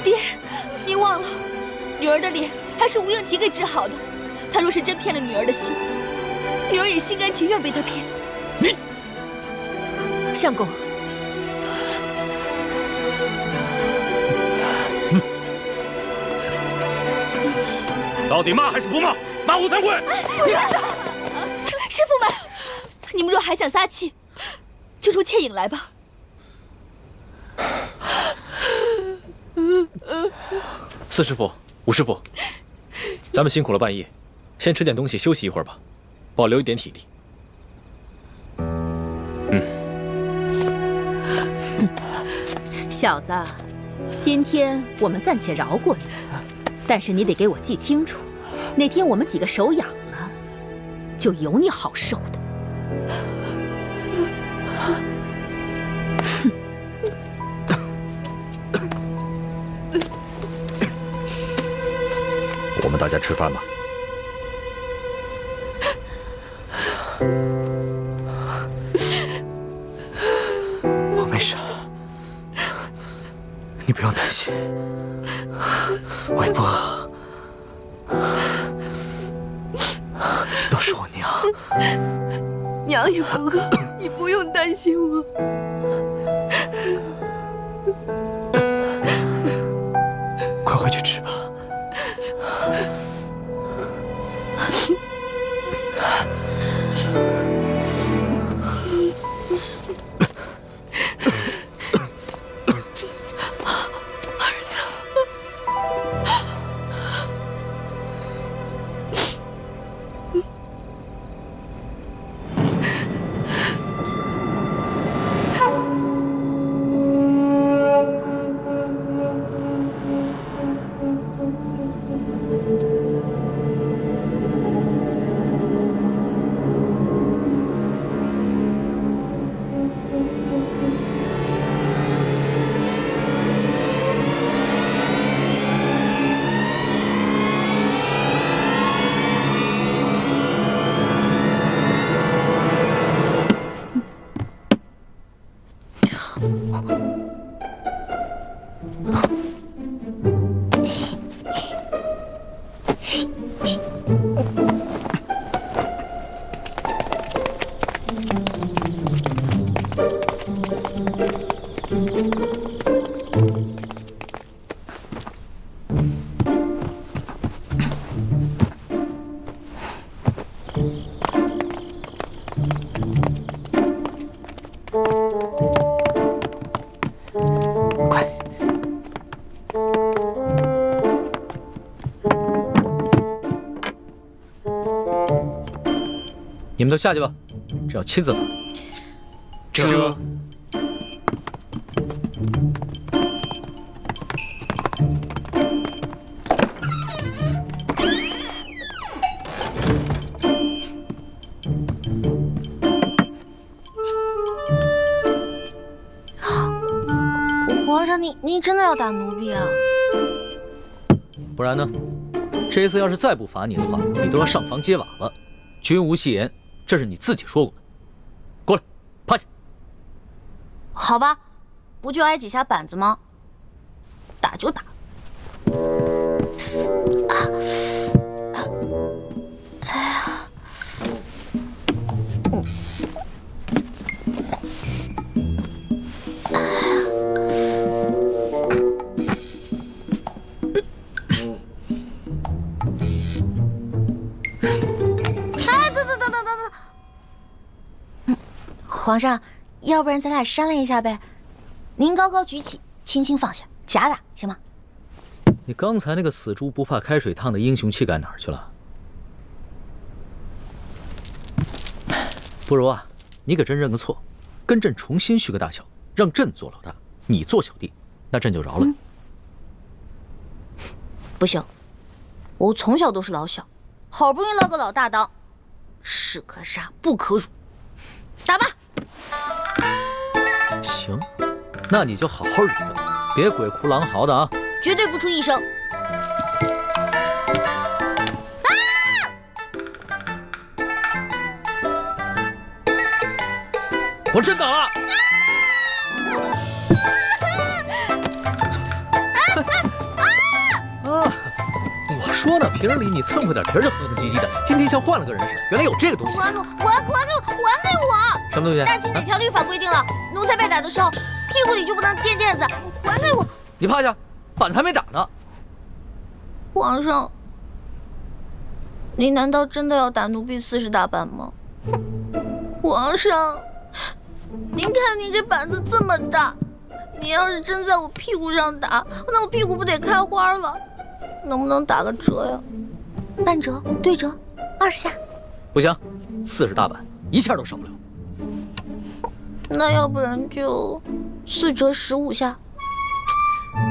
爹，您忘了，女儿的脸还是吴应奇给治好的。他若是真骗了女儿的心，女儿也心甘情愿被他骗。你，相公，到底骂还是不骂？骂吴三桂！不是，师傅们，你们若还想撒气，就出倩影来吧。四师傅、吴师傅，咱们辛苦了半夜，先吃点东西休息一会儿吧，保留一点体力。小子，今天我们暂且饶过你，但是你得给我记清楚，哪天我们几个手痒了，就有你好受的。我们大家吃饭吧。我没事，你不用担心。微波都是我娘，娘也不饿，你不用担心我。快回去吃吧。你们都下去吧，这要亲自罚。这。你真的要打奴婢啊？不然呢？这次要是再不罚你的话，你都要上房揭瓦了。君无戏言，这是你自己说过的。过来，趴下。好吧，不就挨几下板子吗？打就打。皇上，要不然咱俩商量一下呗？您高高举起，轻轻放下，假打行吗？你刚才那个死猪不怕开水烫的英雄气概哪儿去了？不如啊，你给朕认个错，跟朕重新续个大桥，让朕做老大，你做小弟，那朕就饶了你。不行，我从小都是老小，好不容易捞个老大当，士可杀不可辱，打吧。行，那你就好好忍着，别鬼哭狼嚎的啊！绝对不出一声。我真打了！啊！我说呢，平日里你蹭破点皮就哼哼唧唧的，今天像换了个人似的。原来有这个东西！还给我！什么东西？大清哪条律法规定了，奴才被打的时候，屁股里就不能垫垫子？还给我！你趴下，板子还没打呢。皇上，您难道真的要打奴婢40大板吗？皇上，您看您这板子这么大，你要是真在我屁股上打，那我屁股不得开花了？能不能打个折呀？半折、对折，20下。不行，40大板一下都少不了。那要不然就4折15下。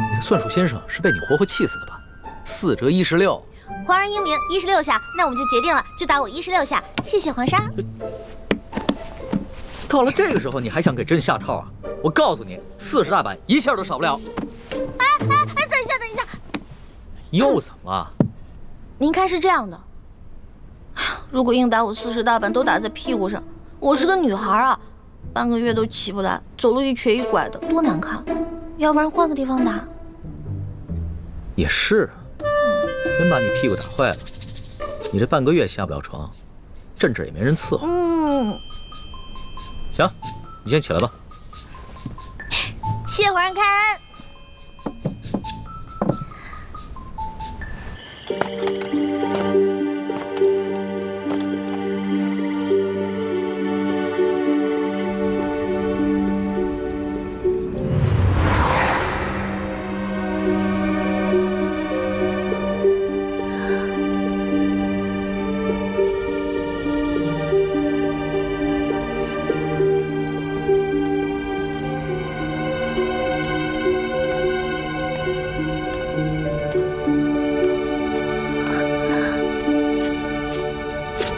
你的算术先生是被你活活气死的吧？4折16。皇上英明，16下，那我们就决定了，就打我16下。谢谢皇上。到了这个时候，你还想给朕下套啊？我告诉你，40大板一下都少不了。哎，等一下，又怎么了？您看是这样的，如果硬打我40大板都打在屁股上，我是个女孩啊，半个月都起不来，走路一瘸一拐的，多难看。要不然换个地方打。也是，真把你屁股打坏了，你这半个月下不了床，朕这也没人伺候。行，你先起来吧。谢皇上开恩。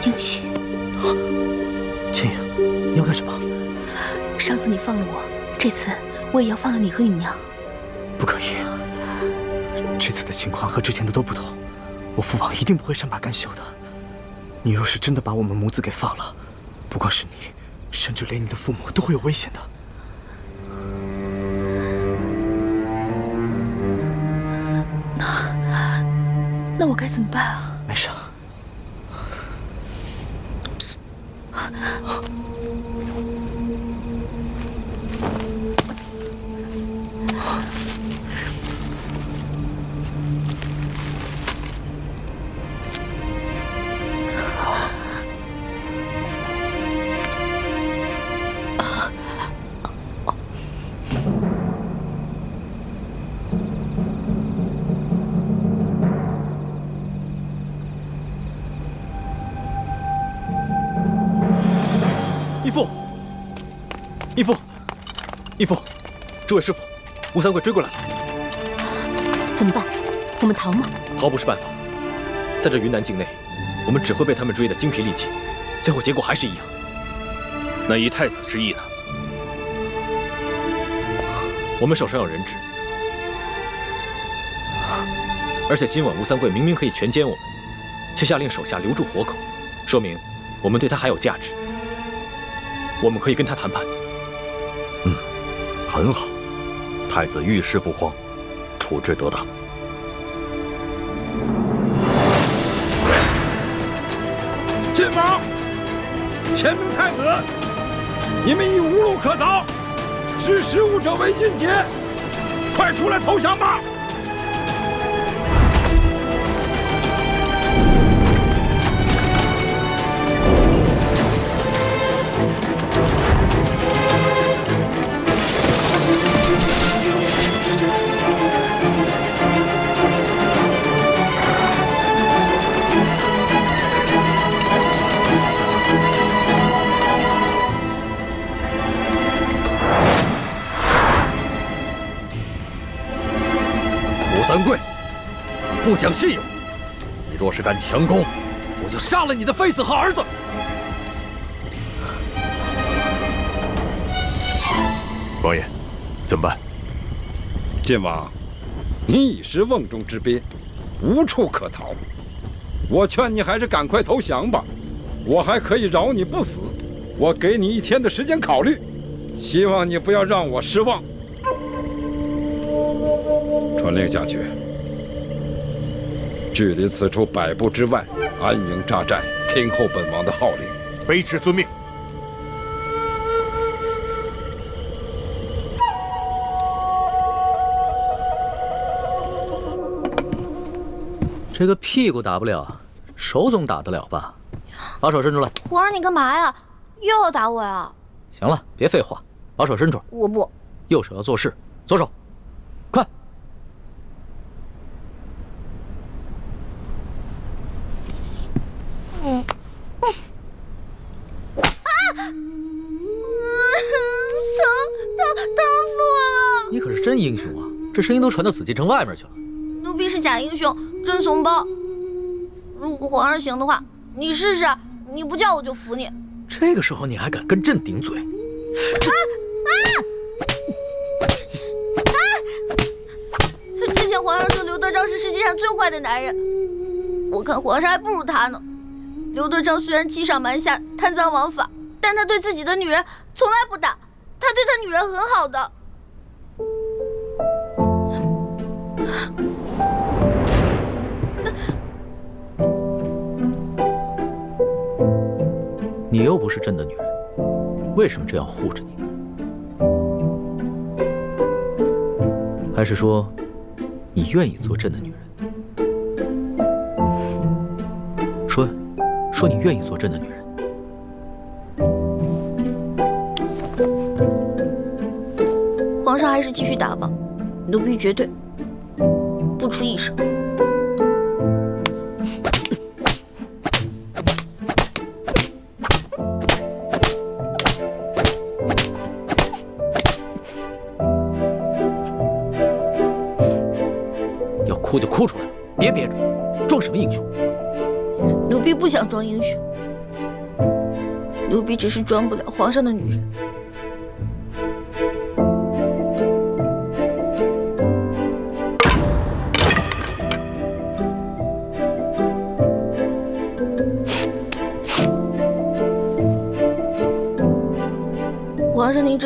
英奇，倩影，你要干什么？上次你放了我，这次我也要放了你和允娘。不可以，这次的情况和之前的都不同，我父王一定不会善罢甘休的。你若是真的把我们母子给放了，不光是你，甚至连你的父母都会有危险的。那我该怎么办啊？没事。义父，这位师傅，吴三桂追过来了。怎么办？我们逃吗？逃不是办法，在这云南境内，我们只会被他们追得精疲力尽，最后结果还是一样。那以太子之意呢？我们手上有人质，而且今晚吴三桂明明可以全歼我们，却下令手下留住活口，说明我们对他还有价值。我们可以跟他谈判。很好，太子遇事不慌，处置得当。晋王，前明太子，你们已无路可逃，识时务者为俊杰，快出来投降吧！吴三桂，你不讲信用！你若是敢强攻，我就杀了你的妃子和儿子！王爷，怎么办？晋王，你已是瓮中之鳖，无处可逃。我劝你还是赶快投降吧，我还可以饶你不死。我给你1天的时间考虑，希望你不要让我失望。传令下去，距离此处100步之外安营扎寨，听候本王的号令。卑职遵命。这个屁股打不了，手总打得了吧？把手伸出来。皇上，你干嘛呀？又要打我呀？行了，别废话，把手伸出来。我不。右手要做事，左手，快！疼死我了！你可是真英雄啊，这声音都传到紫禁城外面去了。奴婢是假英雄，真怂包。如果皇上行的话，你试试，你不叫我就服你。这个时候你还敢跟朕顶嘴？之前皇上说刘德昭是世界上最坏的男人，我看皇上还不如他呢。刘德昭虽然欺上瞒下、贪赃枉法，但他对自己的女人从来不打，他对他女人很好的。你又不是朕的女人，为什么这样护着你？还是说，你愿意做朕的女人？说呀，说你愿意做朕的女人。皇上还是继续打吧，奴婢绝对不出一声。哭就哭出来，别憋着，装什么英雄？奴婢不想装英雄，奴婢只是装不了皇上的女人。皇上，您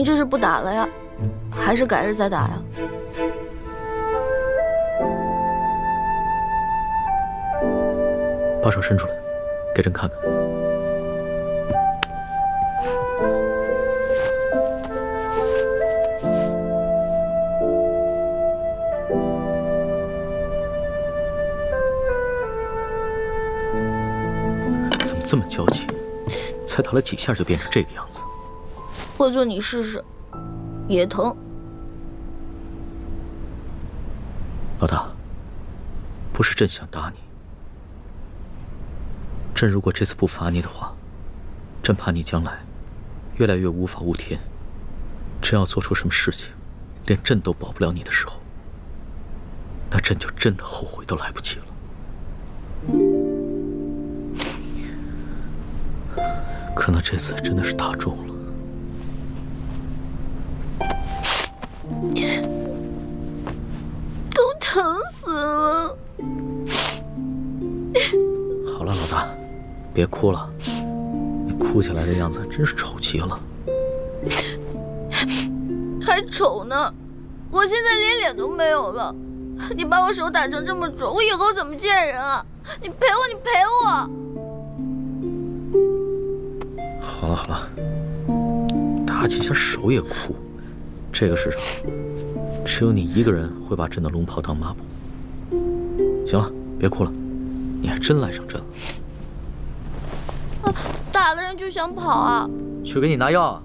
这是不打了呀，还是改日再打呀？把手伸出来，给朕看看。怎么这么娇气？才打了几下就变成这个样子。或者你试试，也疼。老大，不是朕想打你。朕如果这次不罚你的话，朕怕你将来越来越无法无天。真要做出什么事情，连朕都保不了你的时候，那朕就真的后悔都来不及了。可能这次真的是打中了。都疼。好了，老大，别哭了，你哭起来的样子真是丑极了。还丑呢，我现在连脸都没有了。你把我手打成这么肿，我以后怎么见人啊？你赔我，你赔我！好了好了，打几下手也哭，这个世上只有你一个人会把朕的龙袍当抹布。行了，别哭了，你还真赖上朕了。打了人就想跑啊？去给你拿药啊。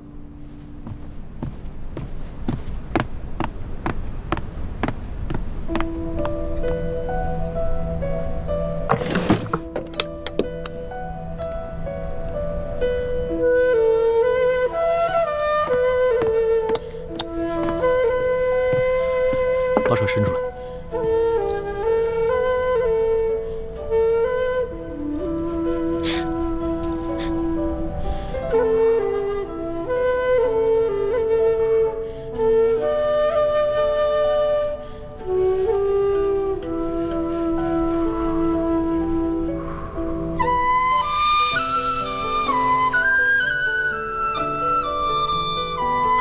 把手伸出来。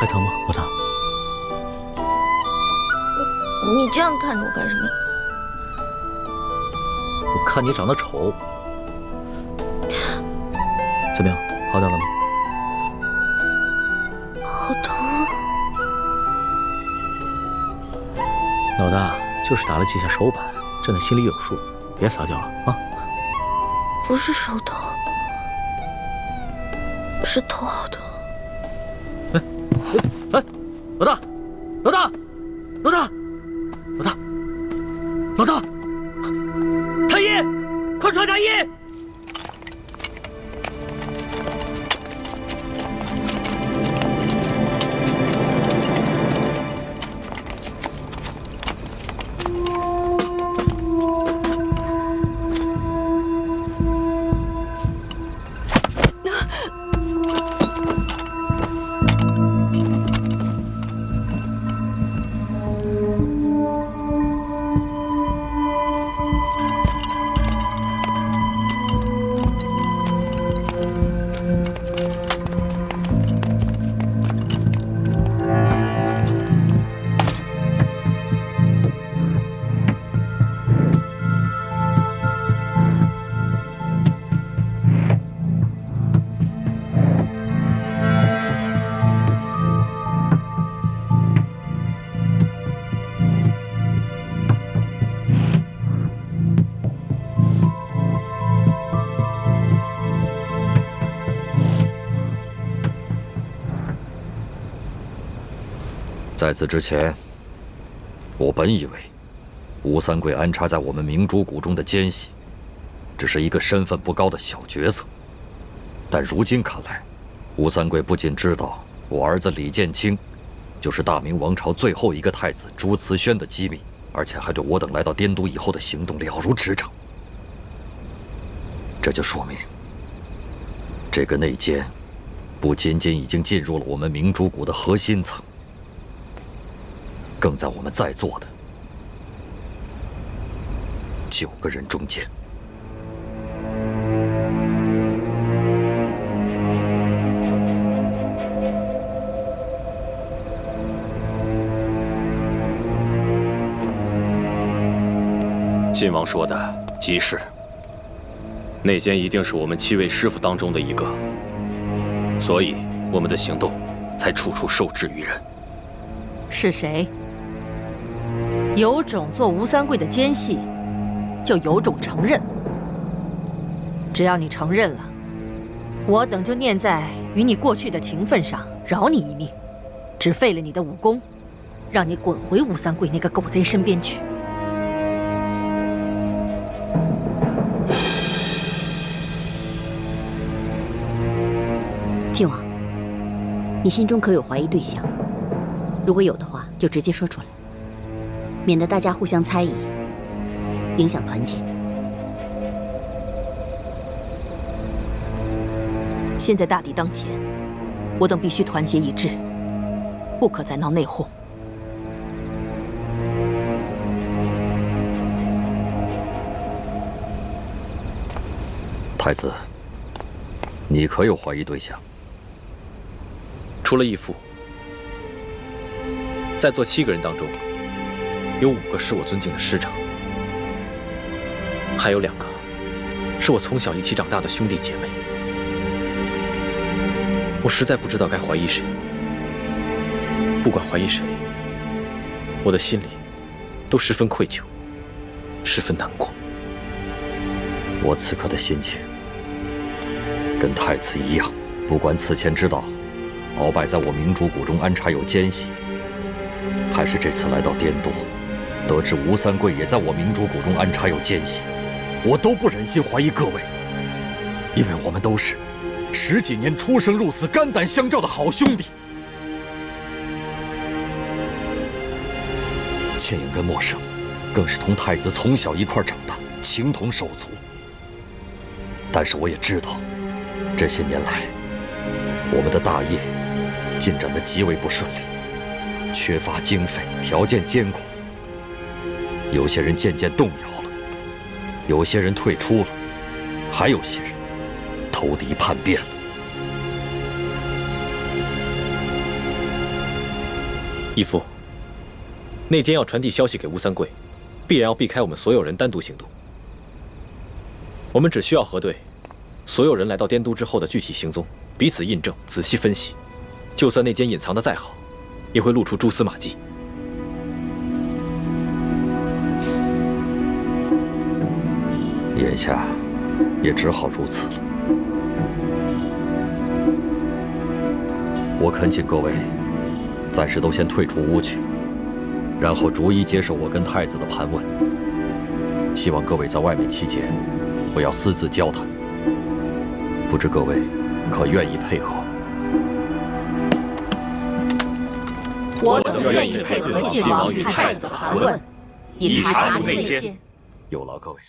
还疼吗，老大？你这样看着我干什么？我看你长得丑。怎么样，好点了吗？好疼。老大就是打了几下手板，朕的心里有数，别撒娇了啊！不是手疼，是头好疼。哎，老大，老大，老大，老大，老大，太医，快传太医！在此之前，我本以为吴三桂安插在我们明珠谷中的奸细，只是一个身份不高的小角色。但如今看来，吴三桂不仅知道我儿子李建清就是大明王朝最后一个太子朱慈轩的机密，而且还对我等来到滇都以后的行动了如指掌。这就说明，这个内奸不仅仅已经进入了我们明珠谷的核心层，更在我们在座的9个人中间。晋王说的极是，内奸一定是我们7位师傅当中的一个，所以我们的行动才处处受制于人。是谁？有种做吴三桂的奸细，就有种承认。只要你承认了，我等就念在与你过去的情分上，饶你一命，只废了你的武功，让你滚回吴三桂那个狗贼身边去。靖王，你心中可有怀疑对象？如果有的话，就直接说出来，免得大家互相猜疑，影响团结。现在大敌当前，我等必须团结一致，不可再闹内讧。太子，你可有怀疑对象？除了义父，在座7个人当中，有5个是我尊敬的师长，还有2个是我从小一起长大的兄弟姐妹。我实在不知道该怀疑谁。不管怀疑谁，我的心里都十分愧疚，十分难过。我此刻的心情跟太子一样，不管此前知道鳌拜在我明珠谷中安插有奸细，还是这次来到滇都，得知吴三桂也在我明珠谷中安插有奸细，我都不忍心怀疑各位，因为我们都是10几年出生入死、肝胆相照的好兄弟。倩影跟默笙，更是同太子从小一块长大，情同手足。但是我也知道，这些年来，我们的大业进展得极为不顺利，缺乏经费，条件艰苦。有些人渐渐动摇了，有些人退出了，还有些人投敌叛变了。义父，内奸要传递消息给吴三桂，必然要避开我们所有人单独行动。我们只需要核对所有人来到滇都之后的具体行踪，彼此印证，仔细分析。就算内奸隐藏的再好，也会露出蛛丝马迹。眼下也只好如此了。我恳请各位暂时都先退出屋去，然后逐一接受我跟太子的盘问。希望各位在外面期间不要私自交谈，不知各位可愿意配合？我等愿意配合晋王与太子的盘问，以查出内奸。有劳各位了。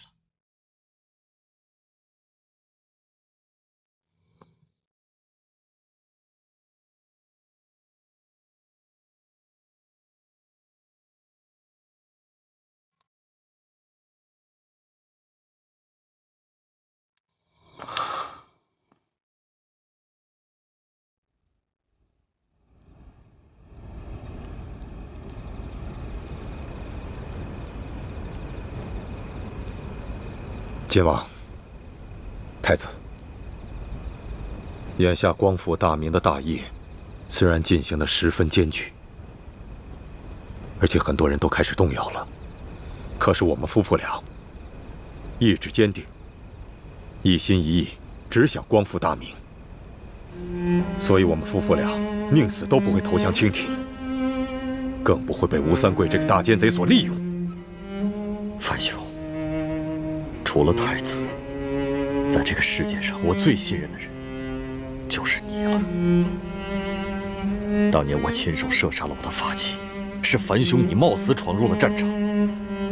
晋王、太子，眼下光复大明的大业，虽然进行得十分艰巨，而且很多人都开始动摇了，可是我们夫妇俩意志坚定，一心一意，只想光复大明，所以我们夫妇俩宁死都不会投降清廷，更不会被吴三桂这个大奸贼所利用。范兄，除了太子，在这个世界上我最信任的人就是你了。当年我亲手射杀了我的发妻，是樊兄你冒死闯入了战场，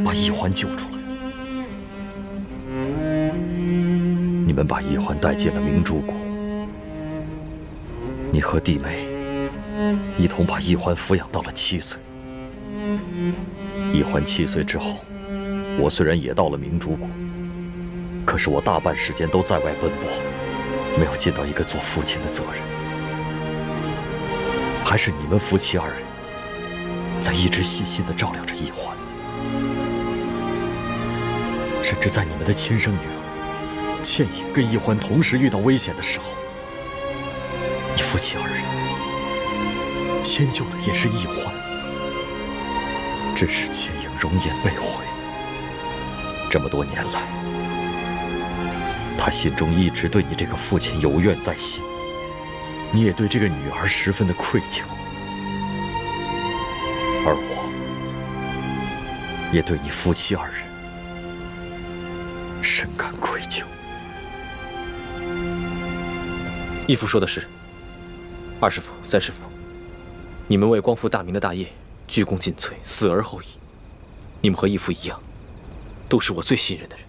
把易欢救出来。你们把易欢带进了明珠谷，你和弟妹一同把易欢抚养到了7岁。易欢7岁之后，我虽然也到了明珠谷，可是我大半时间都在外奔波，没有尽到一个做父亲的责任。还是你们夫妻2人在一直细心地照料着易欢，甚至在你们的亲生女儿倩影跟易欢同时遇到危险的时候，你夫妻2人先救的也是易欢，只是倩影容颜被毁。这么多年来，他心中一直对你这个父亲有怨在心，你也对这个女儿十分的愧疚，而我也对你夫妻2人深感愧疚。义父说的是，2师傅、3师傅，你们为光复大明的大业鞠躬尽瘁，死而后已。你们和义父一样，都是我最信任的人。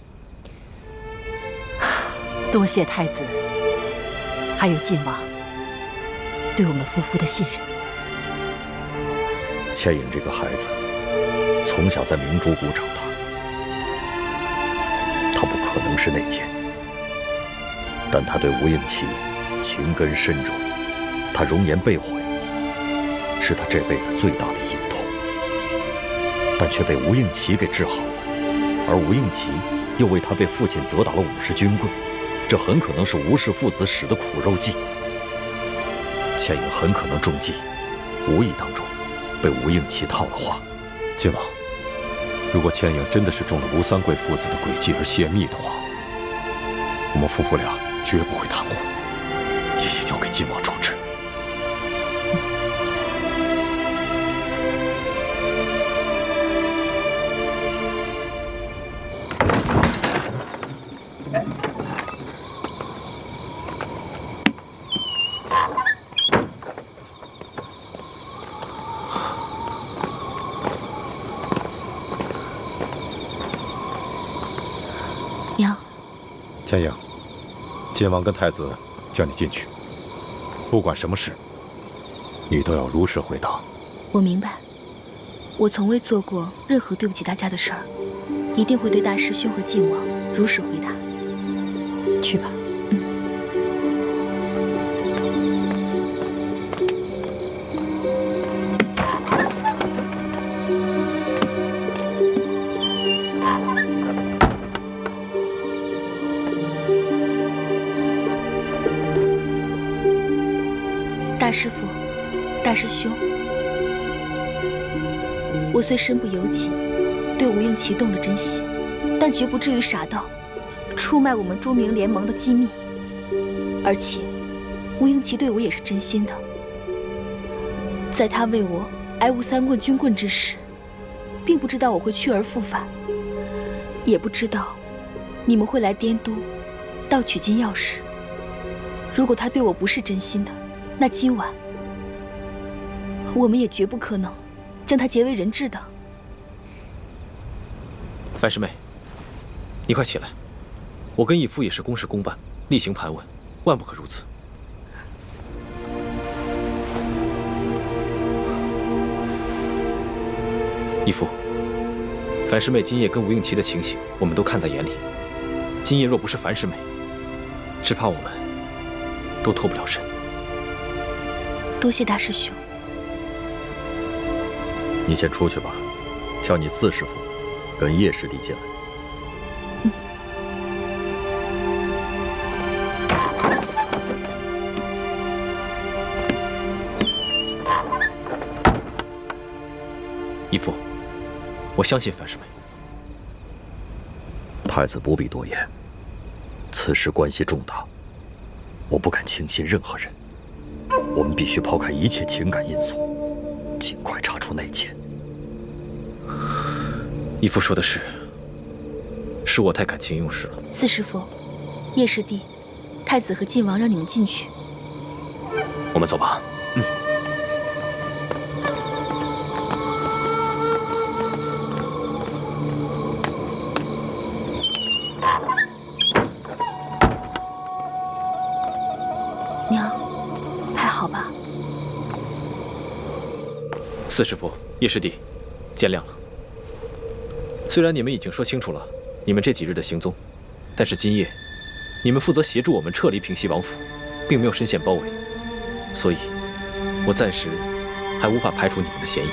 多谢太子，还有晋王对我们夫妇的信任。倩影这个孩子从小在明珠谷长大，他不可能是内奸，但他对吴应琪情根深重，他容颜被毁，是他这辈子最大的隐痛。但却被吴应琪给治好了，而吴应琪又为他被父亲责打了50军棍，这很可能是吴氏父子使的苦肉计。倩影很可能中计，无意当中被吴应琪套了话。晋王，如果倩影真的是中了吴三桂父子的诡计而泄密的话，我们夫妇俩绝不会袒护，一切交给晋王处置。娘，倩影，晋王跟太子叫你进去，不管什么事，你都要如实回答。我明白，我从未做过任何对不起大家的事儿，一定会对大师兄和晋王如实回答。去吧。大师父，大师兄，我虽身不由己，对吴应琪动了真心，但绝不至于傻到出卖我们朱明联盟的机密。而且，吴应琪对我也是真心的。在他为我挨吴三棍军棍之时，并不知道我会去而复返，也不知道你们会来滇都盗取金钥匙。如果他对我不是真心的，那今晚我们也绝不可能将他结为人质的。樊师妹，你快起来！我跟义父也是公事公办，例行盘问，万不可如此。义父，樊师妹今夜跟吴应琪的情形，我们都看在眼里。今夜若不是樊师妹，只怕我们都脱不了身。多谢大师兄。你先出去吧，叫你四师傅跟叶师弟进来。义父，我相信樊师妹。太子不必多言，此事关系重大，我不敢轻信任何人。我们必须抛开一切情感因素，尽快查出内奸。义父说的是我太感情用事了。四师傅，叶师弟，太子和晋王让你们进去。我们走吧。娘，还好吧？四师傅，叶师弟，见谅了。虽然你们已经说清楚了你们这几日的行踪，但是今夜你们负责协助我们撤离平西王府，并没有深陷包围，所以我暂时还无法排除你们的嫌疑。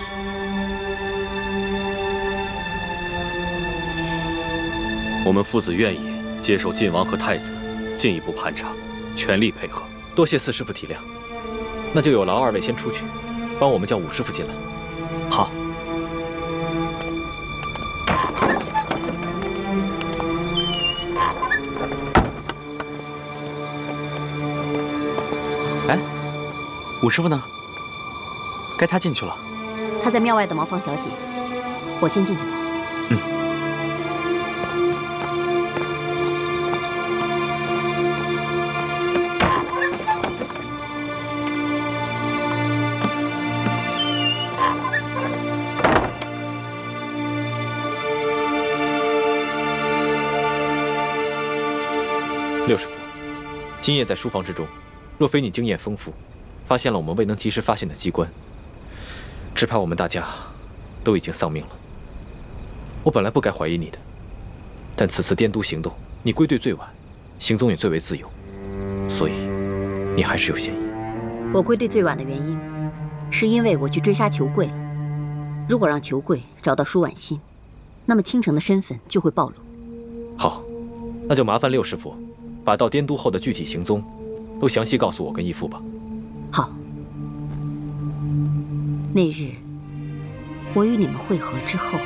我们父子愿意接受晋王和太子进一步盘查，全力配合。多谢四师傅体谅，那就有劳二位先出去，帮我们叫武师傅进来。好。哎，武师傅呢？该他进去了。他在庙外的茅房小姐，我先进去吧。六师傅，今夜在书房之中，若非你经验丰富，发现了我们未能及时发现的机关，只怕我们大家都已经丧命了。我本来不该怀疑你的，但此次滇都行动，你归队最晚，行踪也最为自由。所以你还是有嫌疑。我归队最晚的原因，是因为我去追杀裘贵了。如果让裘贵找到舒婉心，那么倾城的身份就会暴露。好，那就麻烦六师傅，把到滇都后的具体行踪，都详细告诉我跟义父吧。好。那日，我与你们会合之后，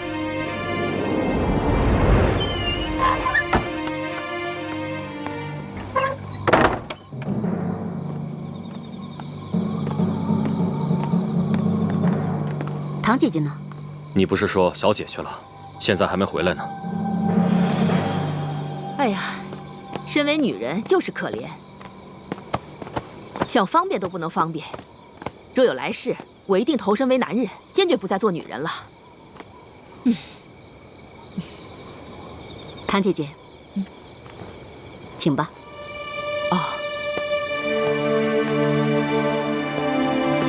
唐姐姐呢？你不是说小姐去了，现在还没回来呢？哎呀，身为女人就是可怜，想方便都不能方便。若有来世，我一定投身为男人，坚决不再做女人了。唐姐姐，请吧。哦，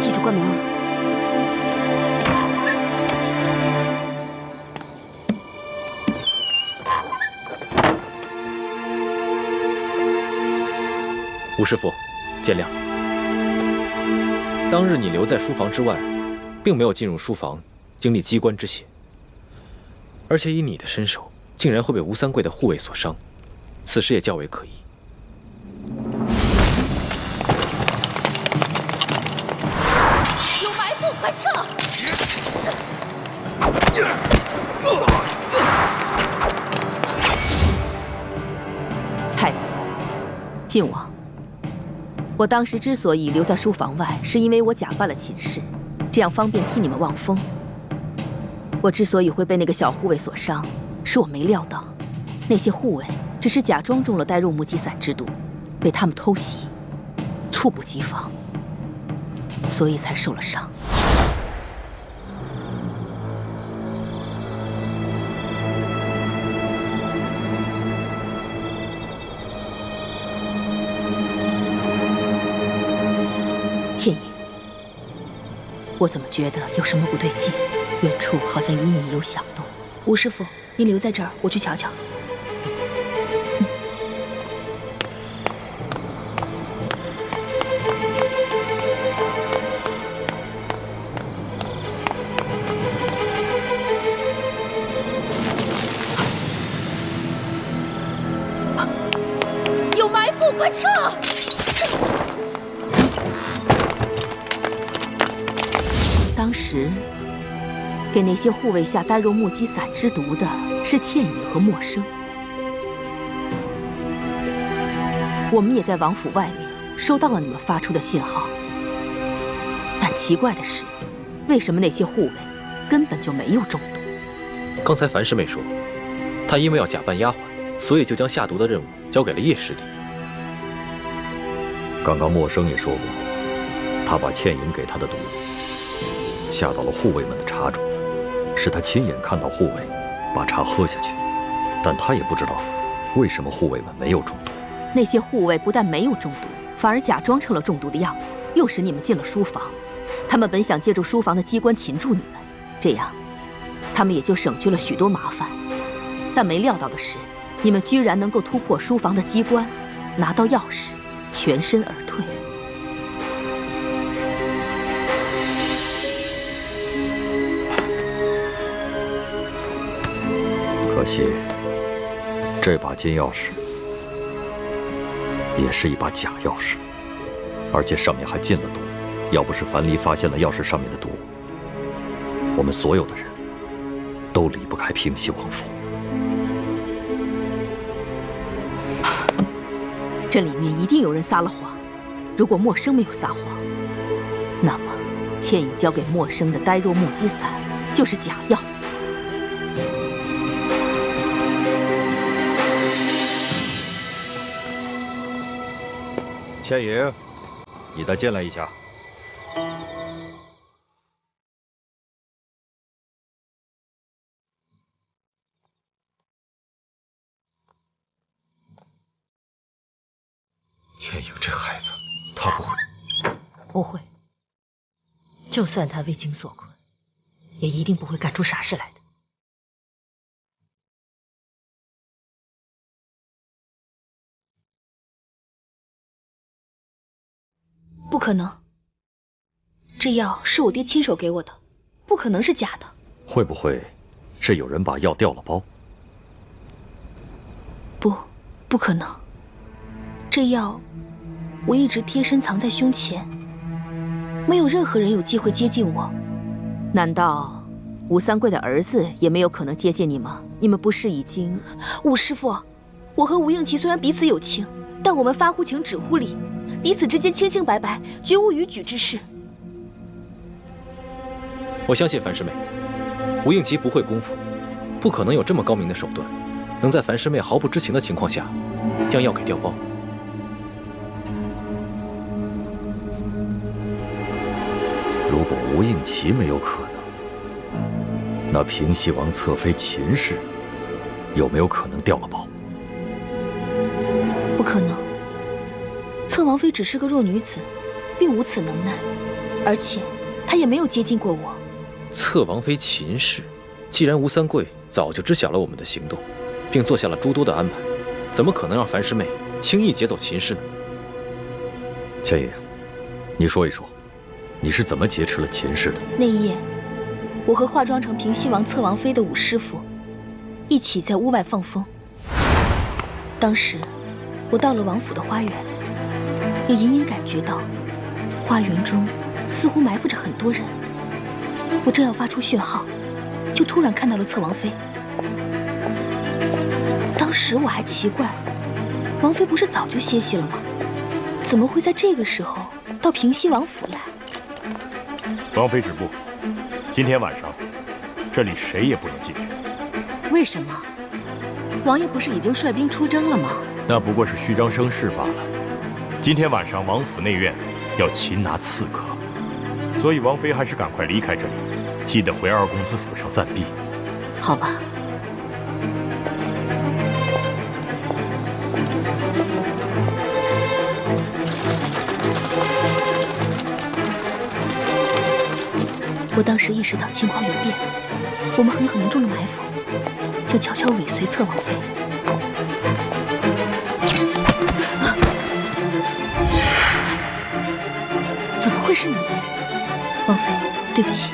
记住关门啊。吴师傅，见谅。当日你留在书房之外，并没有进入书房经历机关之血，而且以你的身手，竟然会被吴三桂的护卫所伤，此事也较为可疑。有埋伏，快撤！太子，晋王。我当时之所以留在书房外，是因为我假扮了秦氏，这样方便替你们望风。我之所以会被那个小护卫所伤，是我没料到，那些护卫只是假装中了呆肉目击散之毒，被他们偷袭，猝不及防，所以才受了伤。倩影，我怎么觉得有什么不对劲？远处好像隐隐有响动。吴师傅，您留在这儿，我去瞧瞧。有埋伏，快撤！当时给那些护卫下呆肉目击散之毒的是倩影和默生。我们也在王府外面收到了你们发出的信号，但奇怪的是，为什么那些护卫根本就没有中毒？刚才樊师妹说，她因为要假扮丫鬟，所以就将下毒的任务交给了叶师弟。刚刚默生也说过，他把倩影给他的毒下到了护卫们的茶中，是他亲眼看到护卫把茶喝下去，但他也不知道为什么护卫们没有中毒。那些护卫不但没有中毒，反而假装成了中毒的样子，诱使你们进了书房。他们本想借助书房的机关擒住你们，这样他们也就省去了许多麻烦。但没料到的是，你们居然能够突破书房的机关，拿到钥匙，全身而退。可惜，这把金钥匙也是一把假钥匙，而且上面还进了毒。要不是樊离发现了钥匙上面的毒，我们所有的人都离不开平西王府。这里面一定有人撒了谎。如果默生没有撒谎，那么倩影交给默生的呆肉目击散就是假药。倩影，你再进来一下。倩影这孩子，他不会。不会。就算他为情所困，也一定不会干出傻事来的。不可能，这药是我爹亲手给我的，不可能是假的。会不会是有人把药调了包？不可能。这药我一直贴身藏在胸前，没有任何人有机会接近我。难道吴三桂的儿子也没有可能接近你吗？你们不是已经……武师傅，我和吴应奇虽然彼此有情，但我们发乎情，止乎礼，彼此之间清清白白，绝无逾矩之事。我相信樊师妹，吴应奇不会功夫，不可能有这么高明的手段，能在樊师妹毫不知情的情况下将药给调包。如果吴应奇没有可能，那平西王侧妃秦氏有没有可能调了包？不可能，侧王妃只是个弱女子，并无此能耐，而且她也没有接近过我。侧王妃秦氏，既然吴三桂早就知晓了我们的行动，并做下了诸多的安排，怎么可能让樊师妹轻易劫走秦氏呢？千叶，你说一说，你是怎么劫持了秦氏的？那一夜，我和化妆成平西王侧王妃的武师傅一起在屋外放风。当时我到了王府的花园，也隐隐感觉到花园中似乎埋伏着很多人。我正要发出讯号，就突然看到了侧王妃。当时我还奇怪，王妃不是早就歇息了吗？怎么会在这个时候到平西王府来？王妃止步，今天晚上这里谁也不能进去。为什么？王爷不是已经率兵出征了吗？那不过是虚张声势罢了。今天晚上王府内院要擒拿刺客，所以王妃还是赶快离开这里，记得回二公子府上暂避。好吧。我当时意识到情况有变，我们很可能中了埋伏，就悄悄尾随侧王妃。怎么会是你？王妃，对不起，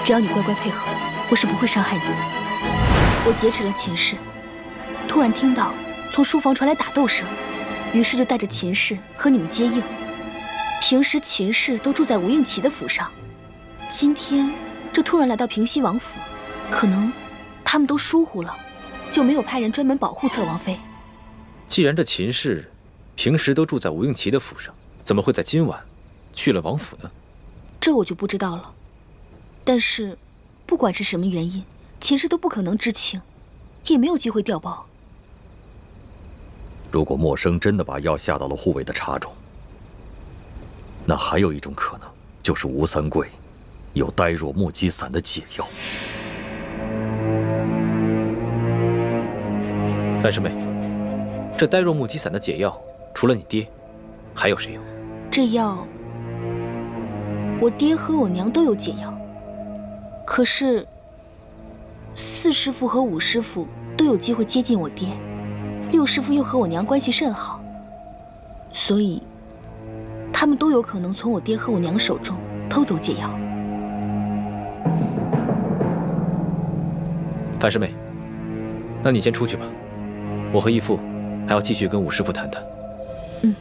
只要你乖乖配合，我是不会伤害你的。我劫持了秦氏，突然听到从书房传来打斗声，于是就带着秦氏和你们接应。平时秦氏都住在吴应奇的府上，今天这突然来到平西王府，可能他们都疏忽了，就没有派人专门保护侧王妃。既然这秦氏平时都住在吴应奇的府上，怎么会在今晚去了王府呢？这我就不知道了。但是不管是什么原因，秦氏都不可能知情，也没有机会调包。如果默笙真的把药下到了护卫的茶中，那还有一种可能，就是吴三桂有呆若木鸡散的解药。樊师妹，这呆若木鸡散的解药，除了你爹，还有谁有？这药，我爹和我娘都有解药，可是4师傅和5师傅都有机会接近我爹，6师傅又和我娘关系甚好，所以他们都有可能从我爹和我娘手中偷走解药。樊师妹，那你先出去吧，我和义父还要继续跟5师傅谈谈。嗯。